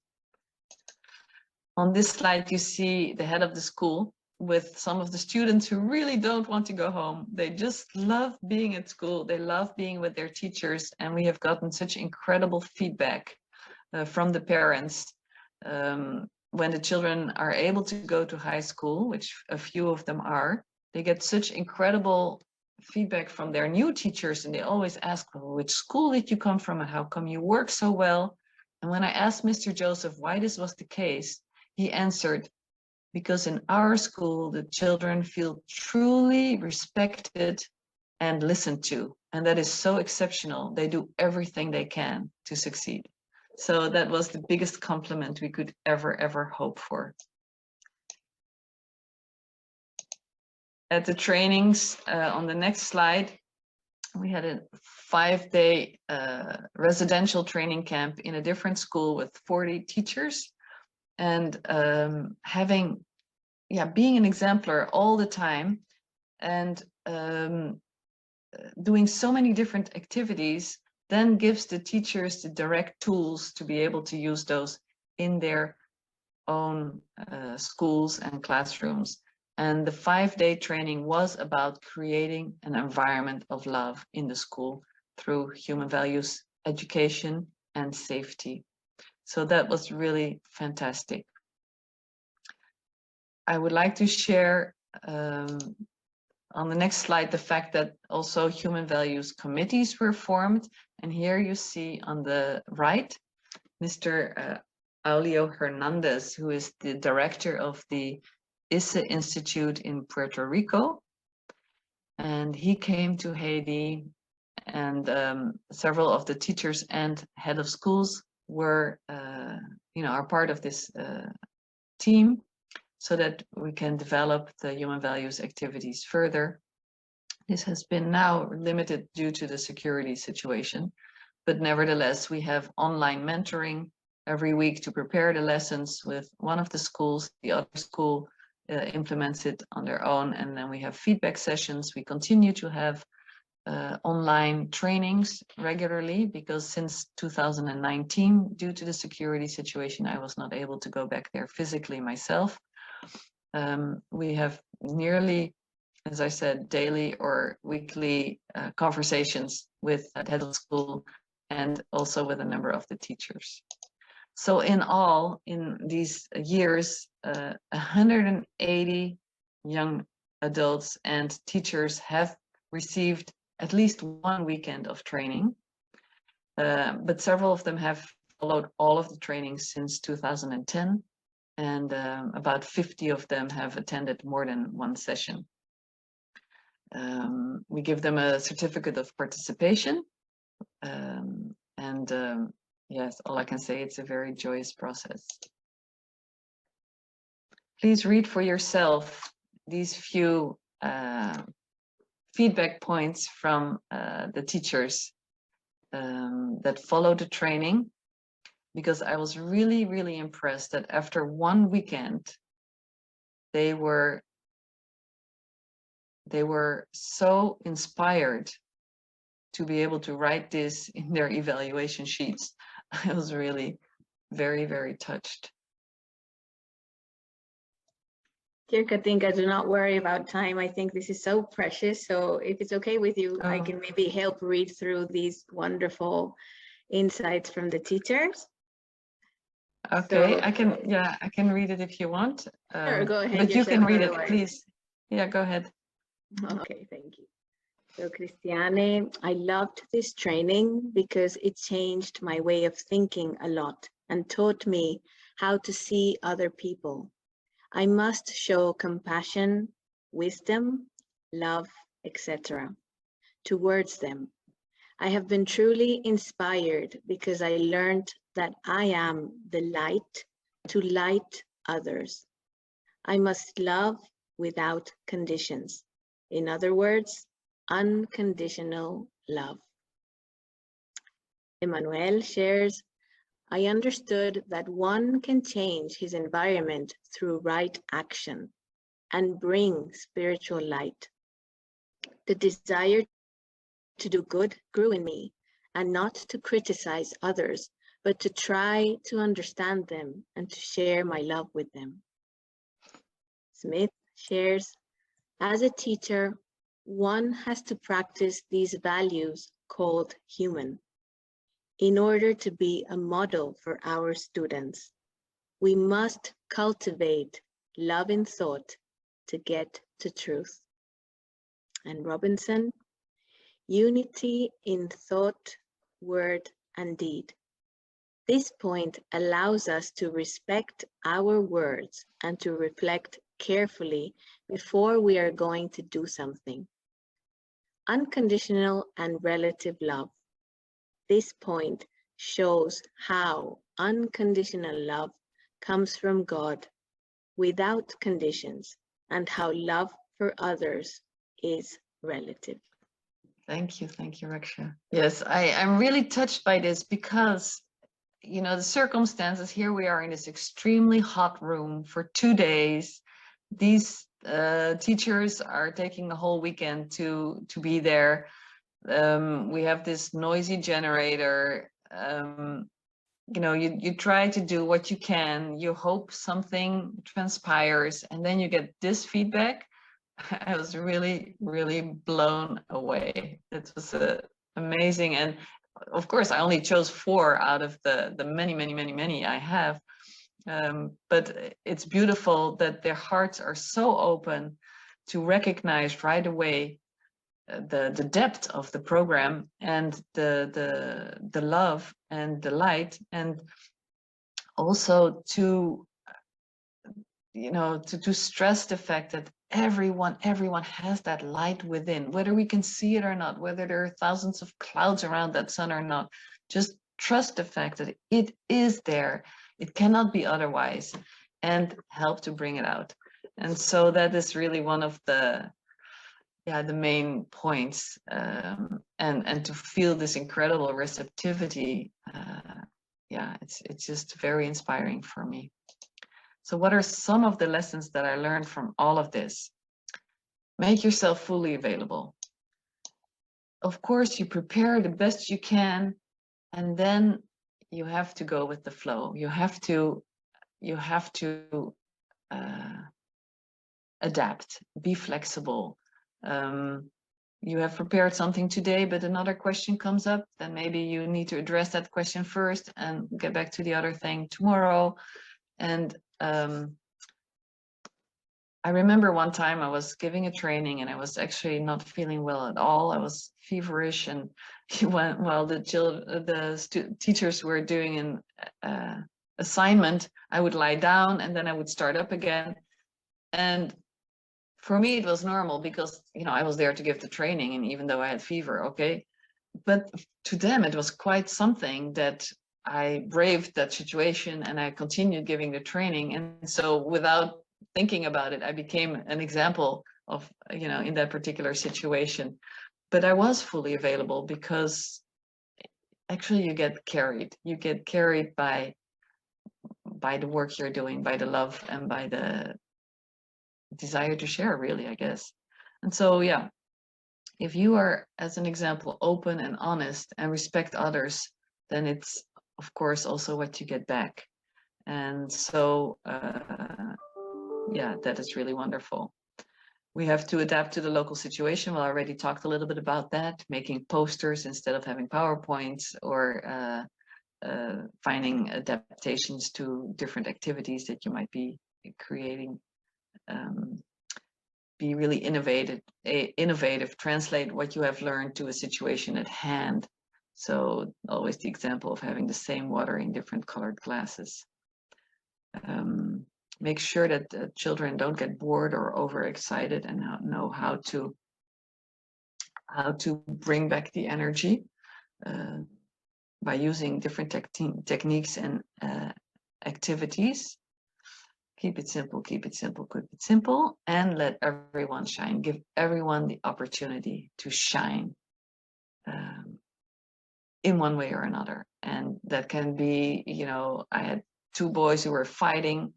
On this slide, you see the head of the school with some of the students who really don't want to go home. They just love being at school. They love being with their teachers. And we have gotten such incredible feedback from the parents. When the children are able to go to high school, which a few of them are, they get such incredible feedback from their new teachers, and they always ask, well, which school did you come from and how come you work so well? And when I asked Mr. Joseph why this was the case, he answered, because in our school, the children feel truly respected and listened to. And that is so exceptional. They do everything they can to succeed. So that was the biggest compliment we could ever hope for. At the trainings, on the next slide, we had a 5-day residential training camp in a different school with 40 teachers, and being an exemplar all the time, and doing so many different activities then gives the teachers the direct tools to be able to use those in their own schools and classrooms. And the 5-day training was about creating an environment of love in the school through human values, education, and safety. So that was really fantastic. I would like to share on the next slide the fact that also human values committees were formed. And here you see on the right, Mr. Aurelio Hernandez, who is the director of the ISSE Institute in Puerto Rico. And he came to Haiti, and several of the teachers and head of schools were, are part of this team, so that we can develop the human values activities further. This has been now limited due to the security situation, but nevertheless, we have online mentoring every week to prepare the lessons with one of the schools. The other school implements it on their own. And then we have feedback sessions. We continue to have online trainings regularly, because since 2019, due to the security situation, I was not able to go back there physically myself. We have nearly, as I said, daily or weekly conversations with the head of school and also with a number of the teachers. So in all, in these years, 180 young adults and teachers have received at least one weekend of training, but several of them have followed all of the trainings since 2010, and about 50 of them have attended more than one session. We give them a certificate of participation, yes, all I can say, it's a very joyous process. Please read for yourself these few feedback points from the teachers that follow the training, because I was really, really impressed that after one weekend, they were so inspired to be able to write this in their evaluation sheets. I was really very, very touched. Dear Katinka, do not worry about time. I think this is so precious. So if it's okay with you, I can maybe help read through these wonderful insights from the teachers. Okay, so, I can read it if you want. Sure, go ahead. But you can read it, please. Yeah, go ahead. Okay, thank you. So Christiane, I loved this training because it changed my way of thinking a lot and taught me how to see other people. I must show compassion, wisdom, love, etc. towards them. I have been truly inspired because I learned that I am the light to light others. I must love without conditions. In other words, unconditional love. Emmanuel shares, I understood that one can change his environment through right action and bring spiritual light. The desire to do good grew in me, and not to criticize others, but to try to understand them and to share my love with them. Smith shares, as a teacher, one has to practice these values called human. In order to be a model for our students, we must cultivate love in thought to get to truth. And Robinson, unity in thought, word, and deed. This point allows us to respect our words and to reflect carefully before we are going to do something. Unconditional and relative love. This point shows how unconditional love comes from God without conditions, and how love for others is relative. Thank you, Raksha. Yes, I'm really touched by this because, you know, the circumstances, here we are in this extremely hot room for 2 days. These teachers are taking the whole weekend to be there. We have this noisy generator. You know, you try to do what you can, you hope something transpires, and then you get this feedback. I was really, really blown away. It was amazing. And of course, I only chose 4 out of the many I have. But it's beautiful that their hearts are so open to recognize right away the depth of the program and the love and the light, and also to, you know, to stress the fact that everyone has that light within, whether we can see it or not, whether there are thousands of clouds around that sun or not. Just trust the fact that it is there, it cannot be otherwise, and help to bring it out. And so that is really one of the main points, and to feel this incredible receptivity, it's just very inspiring for me. So what are some of the lessons that I learned from all of this? Make yourself fully available. Of course, you prepare the best you can, and then you have to go with the flow. You have to adapt, be flexible. You have prepared something today, but another question comes up, then maybe you need to address that question first and get back to the other thing tomorrow. And I remember one time I was giving a training and I was actually not feeling well at all. I was feverish, and while the teachers were doing an assignment, I would lie down and then I would start up again. And for me, it was normal because, you know, I was there to give the training, and even though I had fever, okay. But to them, it was quite something that I braved that situation and I continued giving the training. And so without thinking about it, I became an example of, you know, in that particular situation. But I was fully available because actually you get carried by the work you're doing, by the love and by the desire to share, really, I guess. And so, yeah, if you are, as an example, open and honest and respect others, then it's, of course, also what you get back. And so, yeah, that is really wonderful. We have to adapt to the local situation. Well, I already talked a little bit about that, making posters instead of having PowerPoints, or finding adaptations to different activities that you might be creating. Be really innovative, translate what you have learned to a situation at hand. So always the example of having the same water in different colored glasses. Make sure that children don't get bored or overexcited, and know how to bring back the energy by using different techniques and activities. Keep it simple, keep it simple, keep it simple, and let everyone shine. Give everyone the opportunity to shine in one way or another. And that can be, you know, I had 2 boys who were fighting,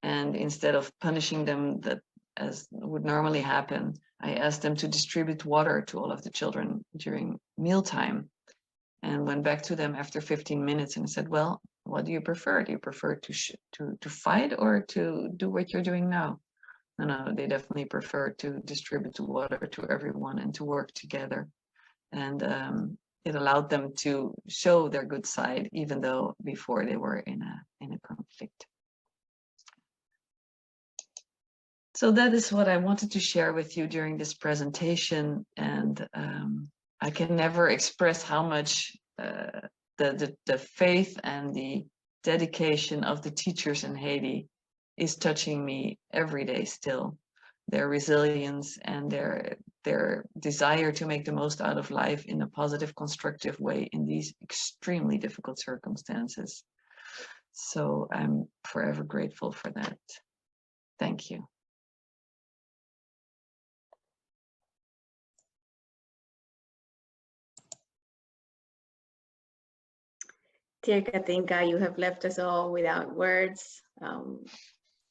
and instead of punishing them, that as would normally happen, I asked them to distribute water to all of the children during mealtime, and went back to them after 15 minutes and said, well, what do you prefer? Do you prefer to fight or to do what you're doing now? No, they definitely prefer to distribute the water to everyone and to work together. And it allowed them to show their good side, even though before they were in a conflict. So that is what I wanted to share with you during this presentation. And I can never express how much the faith and the dedication of the teachers in Haiti is touching me every day still. Their resilience and their desire to make the most out of life in a positive, constructive way in these extremely difficult circumstances. So I'm forever grateful for that. Thank you. Dear Katinka, you have left us all without words.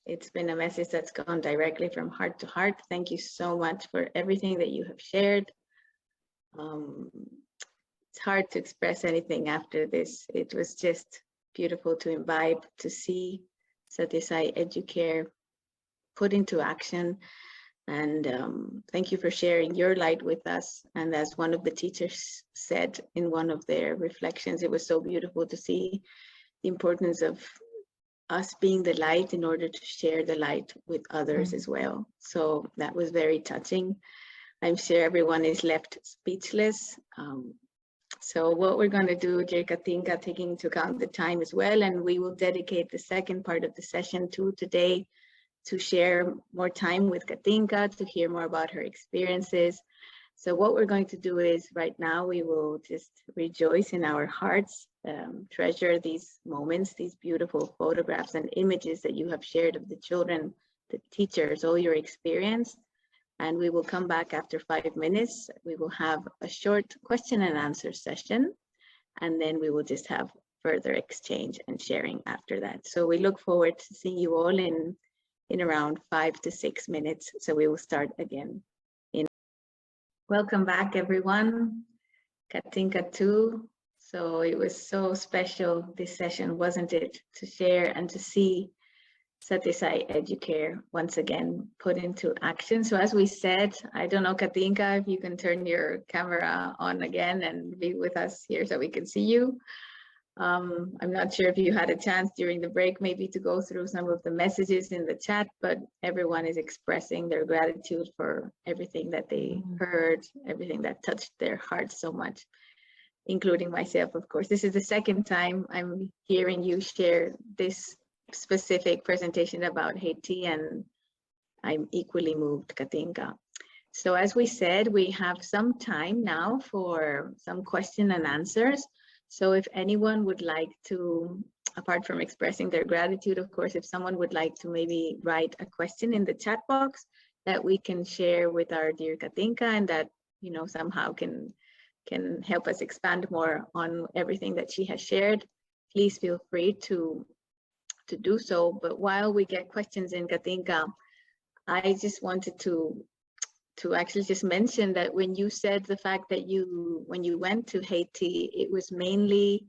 It's been a message that's gone directly from heart to heart. Thank you so much for everything that you have shared. It's hard to express anything after this. It was just beautiful to imbibe, to see Sathya Sai Educare put into action. And thank you for sharing your light with us. And as one of the teachers said in one of their reflections, it was so beautiful to see the importance of us being the light in order to share the light with others as well. So that was very touching. I'm sure everyone is left speechless. So what we're going to do, dear Katinka, taking into account the time as well, and we will dedicate the second part of the session to today, to share more time with Katinka, to hear more about her experiences. So what we're going to do is right now, we will just rejoice in our hearts, treasure these moments, these beautiful photographs and images that you have shared of the children, the teachers, all your experience. And we will come back after 5 minutes. We will have a short question and answer session. And then we will just have further exchange and sharing after that. So we look forward to seeing you all in around 5 to 6 minutes. So we will start again. Welcome back, everyone. Katinka too. So it was so special, this session, wasn't it? To share and to see Sathya Sai Educare once again put into action. So as we said, I don't know, Katinka, if you can turn your camera on again and be with us here so we can see you. I'm not sure if you had a chance during the break maybe to go through some of the messages in the chat, but everyone is expressing their gratitude for everything that they heard, everything that touched their hearts so much, including myself, of course. This is the second time I'm hearing you share this specific presentation about Haiti, and I'm equally moved, Katinka. So as we said, we have some time now for some question and answers. So if anyone would like to, apart from expressing their gratitude, of course, if someone would like to maybe write a question in the chat box that we can share with our dear Katinka, and that, you know, somehow can help us expand more on everything that she has shared, please feel free to do so. But while we get questions in, Katinka, I just wanted to actually just mention that when you said the fact that when you went to Haiti, it was mainly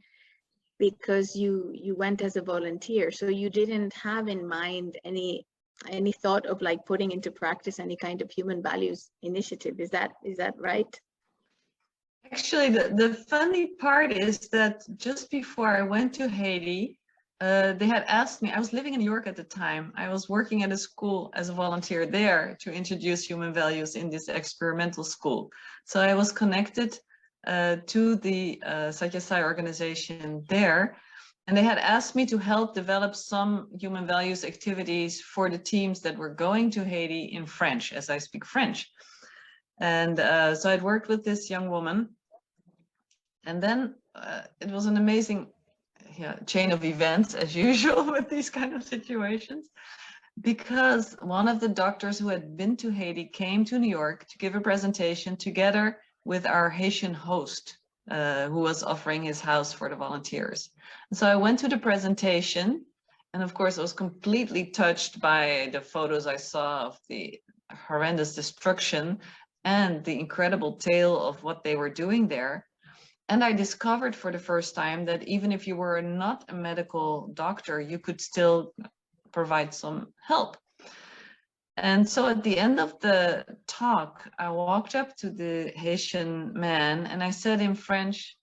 because you went as a volunteer. So you didn't have in mind any thought of like putting into practice any kind of human values initiative. Is that right? Actually, the funny part is that just before I went to Haiti, they had asked me, I was living in New York at the time. I was working at a school as a volunteer there to introduce human values in this experimental school. So I was connected to the Sathya Sai organization there. And they had asked me to help develop some human values activities for the teams that were going to Haiti in French, as I speak French. And so I'd worked with this young woman. And then it was an amazing chain of events, as usual with these kind of situations, because one of the doctors who had been to Haiti came to New York to give a presentation together with our Haitian host, who was offering his house for the volunteers. And so I went to the presentation, and of course I was completely touched by the photos I saw of the horrendous destruction and the incredible tale of what they were doing there. And I discovered for the first time that even if you were not a medical doctor, you could still provide some help. And so at the end of the talk, I walked up to the Haitian man and I said in French,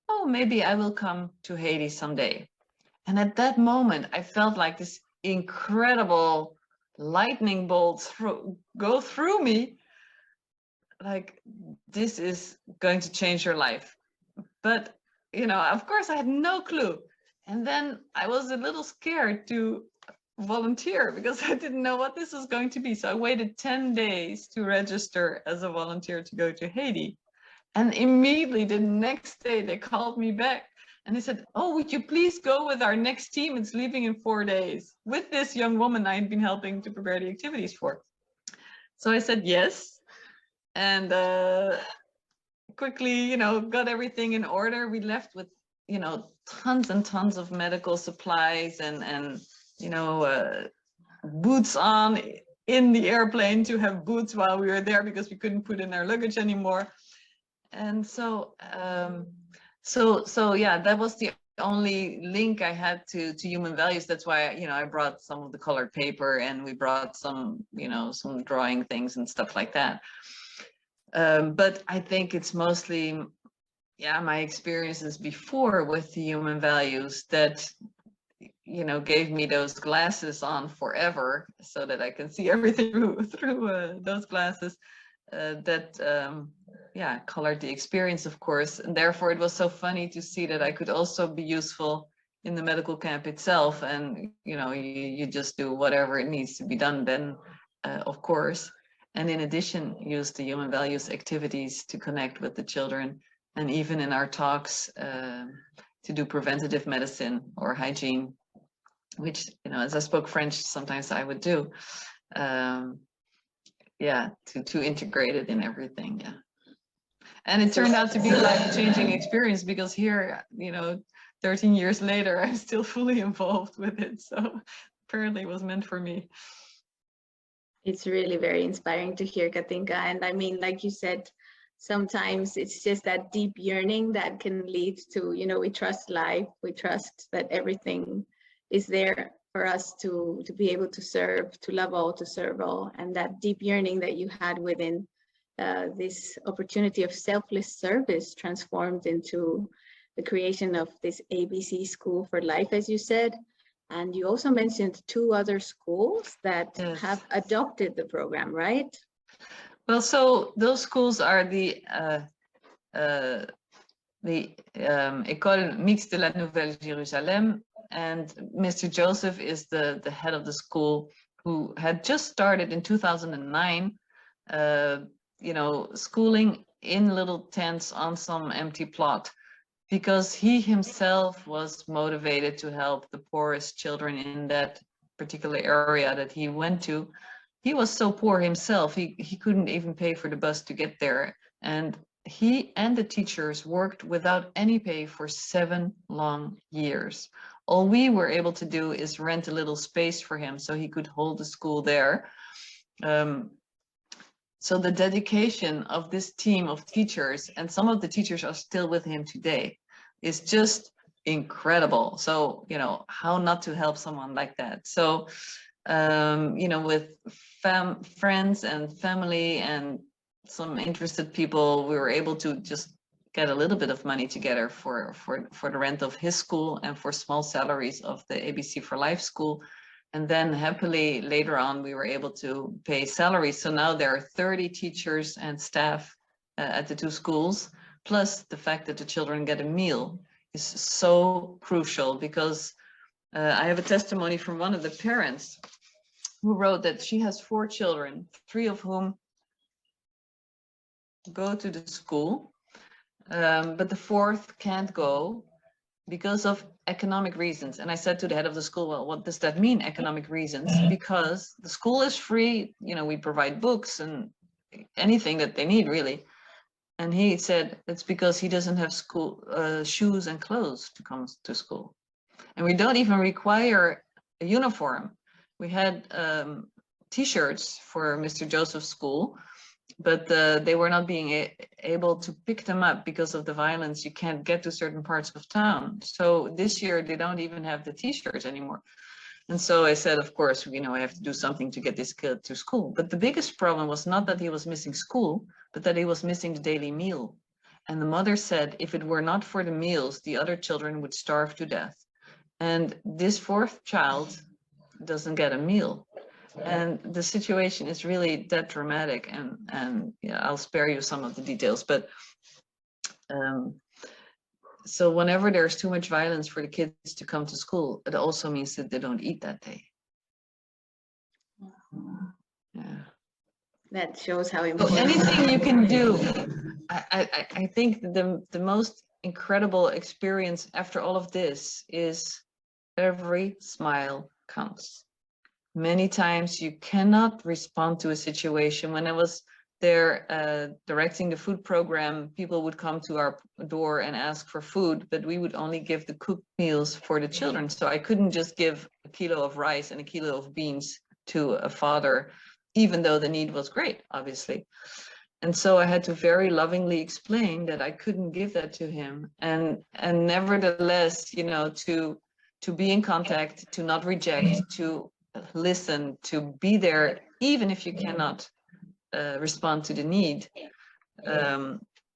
oh, maybe I will come to Haiti someday. And at that moment, I felt like this incredible lightning bolt go through me. Like, this is going to change your life. But, you know, of course, I had no clue. And then I was a little scared to volunteer because I didn't know what this was going to be. So I waited 10 days to register as a volunteer to go to Haiti. And immediately the next day they called me back and they said, oh, would you please go with our next team? It's leaving in 4 days with this young woman I had been helping to prepare the activities for. So I said yes. And quickly, you know, got everything in order. We left with, you know, tons and tons of medical supplies and you know, boots on in the airplane to have boots while we were there because we couldn't put in our luggage anymore. And so, so yeah, that was the only link I had to human values. That's why, you know, I brought some of the colored paper and we brought some, you know, some drawing things and stuff like that. But I think it's mostly, yeah, my experiences before with the human values that, you know, gave me those glasses on forever so that I can see everything through those glasses that, yeah, colored the experience, of course. And therefore, it was so funny to see that I could also be useful in the medical camp itself. And, you know, you just do whatever it needs to be done then, of course. And in addition, use the human values activities to connect with the children. And even in our talks, to do preventative medicine or hygiene, which, you know, as I spoke French, sometimes I would do. Yeah, to integrate it in everything, yeah. And it turned out to be a life-changing experience because here, you know, 13 years later, I'm still fully involved with it. So apparently it was meant for me. It's really very inspiring to hear, Katinka. And I mean, like you said, sometimes it's just that deep yearning that can lead to, you know, we trust life, we trust that everything is there for us to be able to serve, to love all, to serve all. And that deep yearning that you had within this opportunity of selfless service transformed into the creation of this ABC School for Life, as you said. And you also mentioned 2 other schools that Yes. have adopted the program, right? Well, so those schools are the École Mixte de la Nouvelle Jérusalem, and Mr. Joseph is the head of the school, who had just started in 2009, you know, schooling in little tents on some empty plot, because he himself was motivated to help the poorest children in that particular area that he went to. He was so poor himself, he couldn't even pay for the bus to get there. And he and the teachers worked without any pay for 7 long years. All we were able to do is rent a little space for him so he could hold the school there. So the dedication of this team of teachers, and some of the teachers are still with him today, is just incredible. So, you know, how not to help someone like that. So, you know, with friends and family and some interested people, we were able to just get a little bit of money together for the rent of his school and for small salaries of the ABC for Life school. And then happily later on, we were able to pay salaries. So now there are 30 teachers and staff at the 2 schools, plus the fact that the children get a meal is so crucial, because I have a testimony from one of the parents who wrote that she has 4 children, 3 of whom go to the school, but the 4th can't go because of economic reasons. And I said to the head of the school, well, what does that mean, economic reasons? Because the school is free, you know, we provide books and anything that they need, really. And he said it's because he doesn't have school shoes and clothes to come to school. And we don't even require a uniform. We had t-shirts for Mr. Joseph's school, but they were not being able to pick them up because of the violence. You can't get to certain parts of town. So this year they don't even have the t-shirts anymore. And so I said, of course, you know, I have to do something to get this kid to school. But the biggest problem was not that he was missing school, but that he was missing the daily meal. And the mother said, if it were not for the meals, the other children would starve to death. And this 4th child doesn't get a meal. And the situation is really that dramatic, and yeah, I'll spare you some of the details, but so whenever there's too much violence for the kids to come to school, it also means that they don't eat that day. Yeah. That shows how important. So anything you can do. I think the most incredible experience after all of this is every smile counts. Many times you cannot respond to a situation. When I was there directing the food program, people would come to our door and ask for food, but we would only give the cooked meals for the children. So I couldn't just give a kilo of rice and a kilo of beans to a father, even though the need was great, obviously. And so I had to very lovingly explain that I couldn't give that to him. And nevertheless, you know, to be in contact, to not reject, to listen, to be there, even if you cannot respond to the need,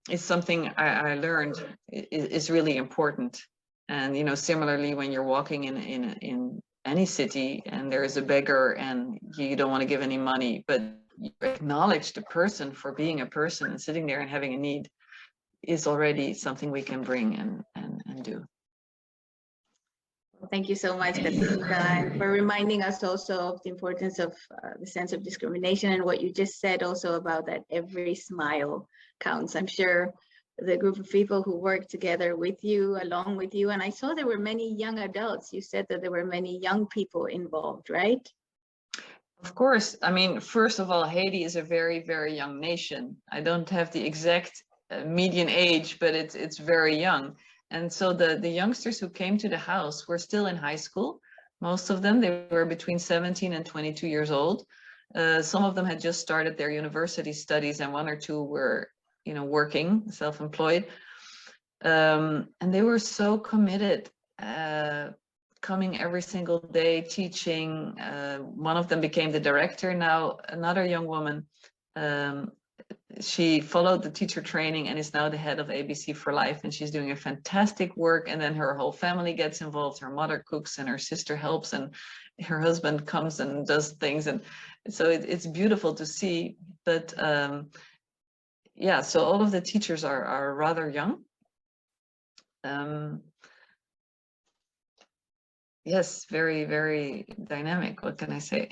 is something I learned is really important. And, you know, similarly, when you're walking in any city and there is a beggar and you don't want to give any money, but you acknowledge the person for being a person and sitting there and having a need, is already something we can bring and do. Thank you so much, Katinka, and for reminding us also of the importance of the sense of discrimination, and what you just said also about that every smile counts. I'm sure the group of people who work together with you, along with you, and I saw there were many young adults. You said that there were many young people involved, right? Of course. I mean, first of all, Haiti is a very, very young nation. I don't have the exact median age, but it's very young. And so the youngsters who came to the house were still in high school. Most of them, they were between 17 and 22 years old. Some of them had just started their university studies, and one or two were, you know, working, self-employed. And they were so committed, coming every single day, teaching. One of them became the director now. Another young woman, she followed the teacher training and is now the head of ABC for Life, and she's doing a fantastic work. And then her whole family gets involved. Her mother cooks and her sister helps, and her husband comes and does things. And so it's beautiful to see. But yeah, so all of the teachers are rather young. Yes, very, very dynamic. What can I say?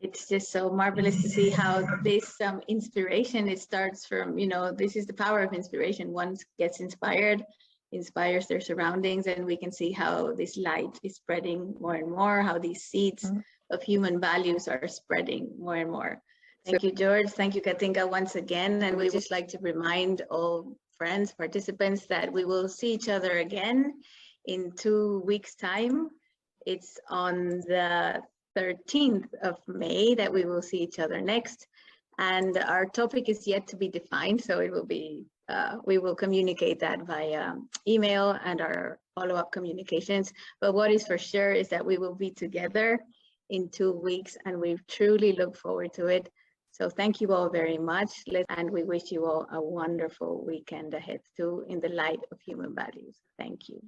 It's just so marvelous to see how this inspiration, it starts from, you know, this is the power of inspiration. One gets inspired, inspires their surroundings, and we can see how this light is spreading more and more, how these seeds of human values are spreading more and more. Thank you, George. Thank you, Katinka, once again. And we just like to remind all friends, participants, that we will see each other again in 2 weeks' time. It's on the 13th of May that we will see each other next, and our topic is yet to be defined, so it will be we will communicate that via email and our follow-up communications. But what is for sure is that we will be together in 2 weeks, and we truly look forward to it. So thank you all very much, and we wish you all a wonderful weekend ahead too, in the light of human values. Thank you.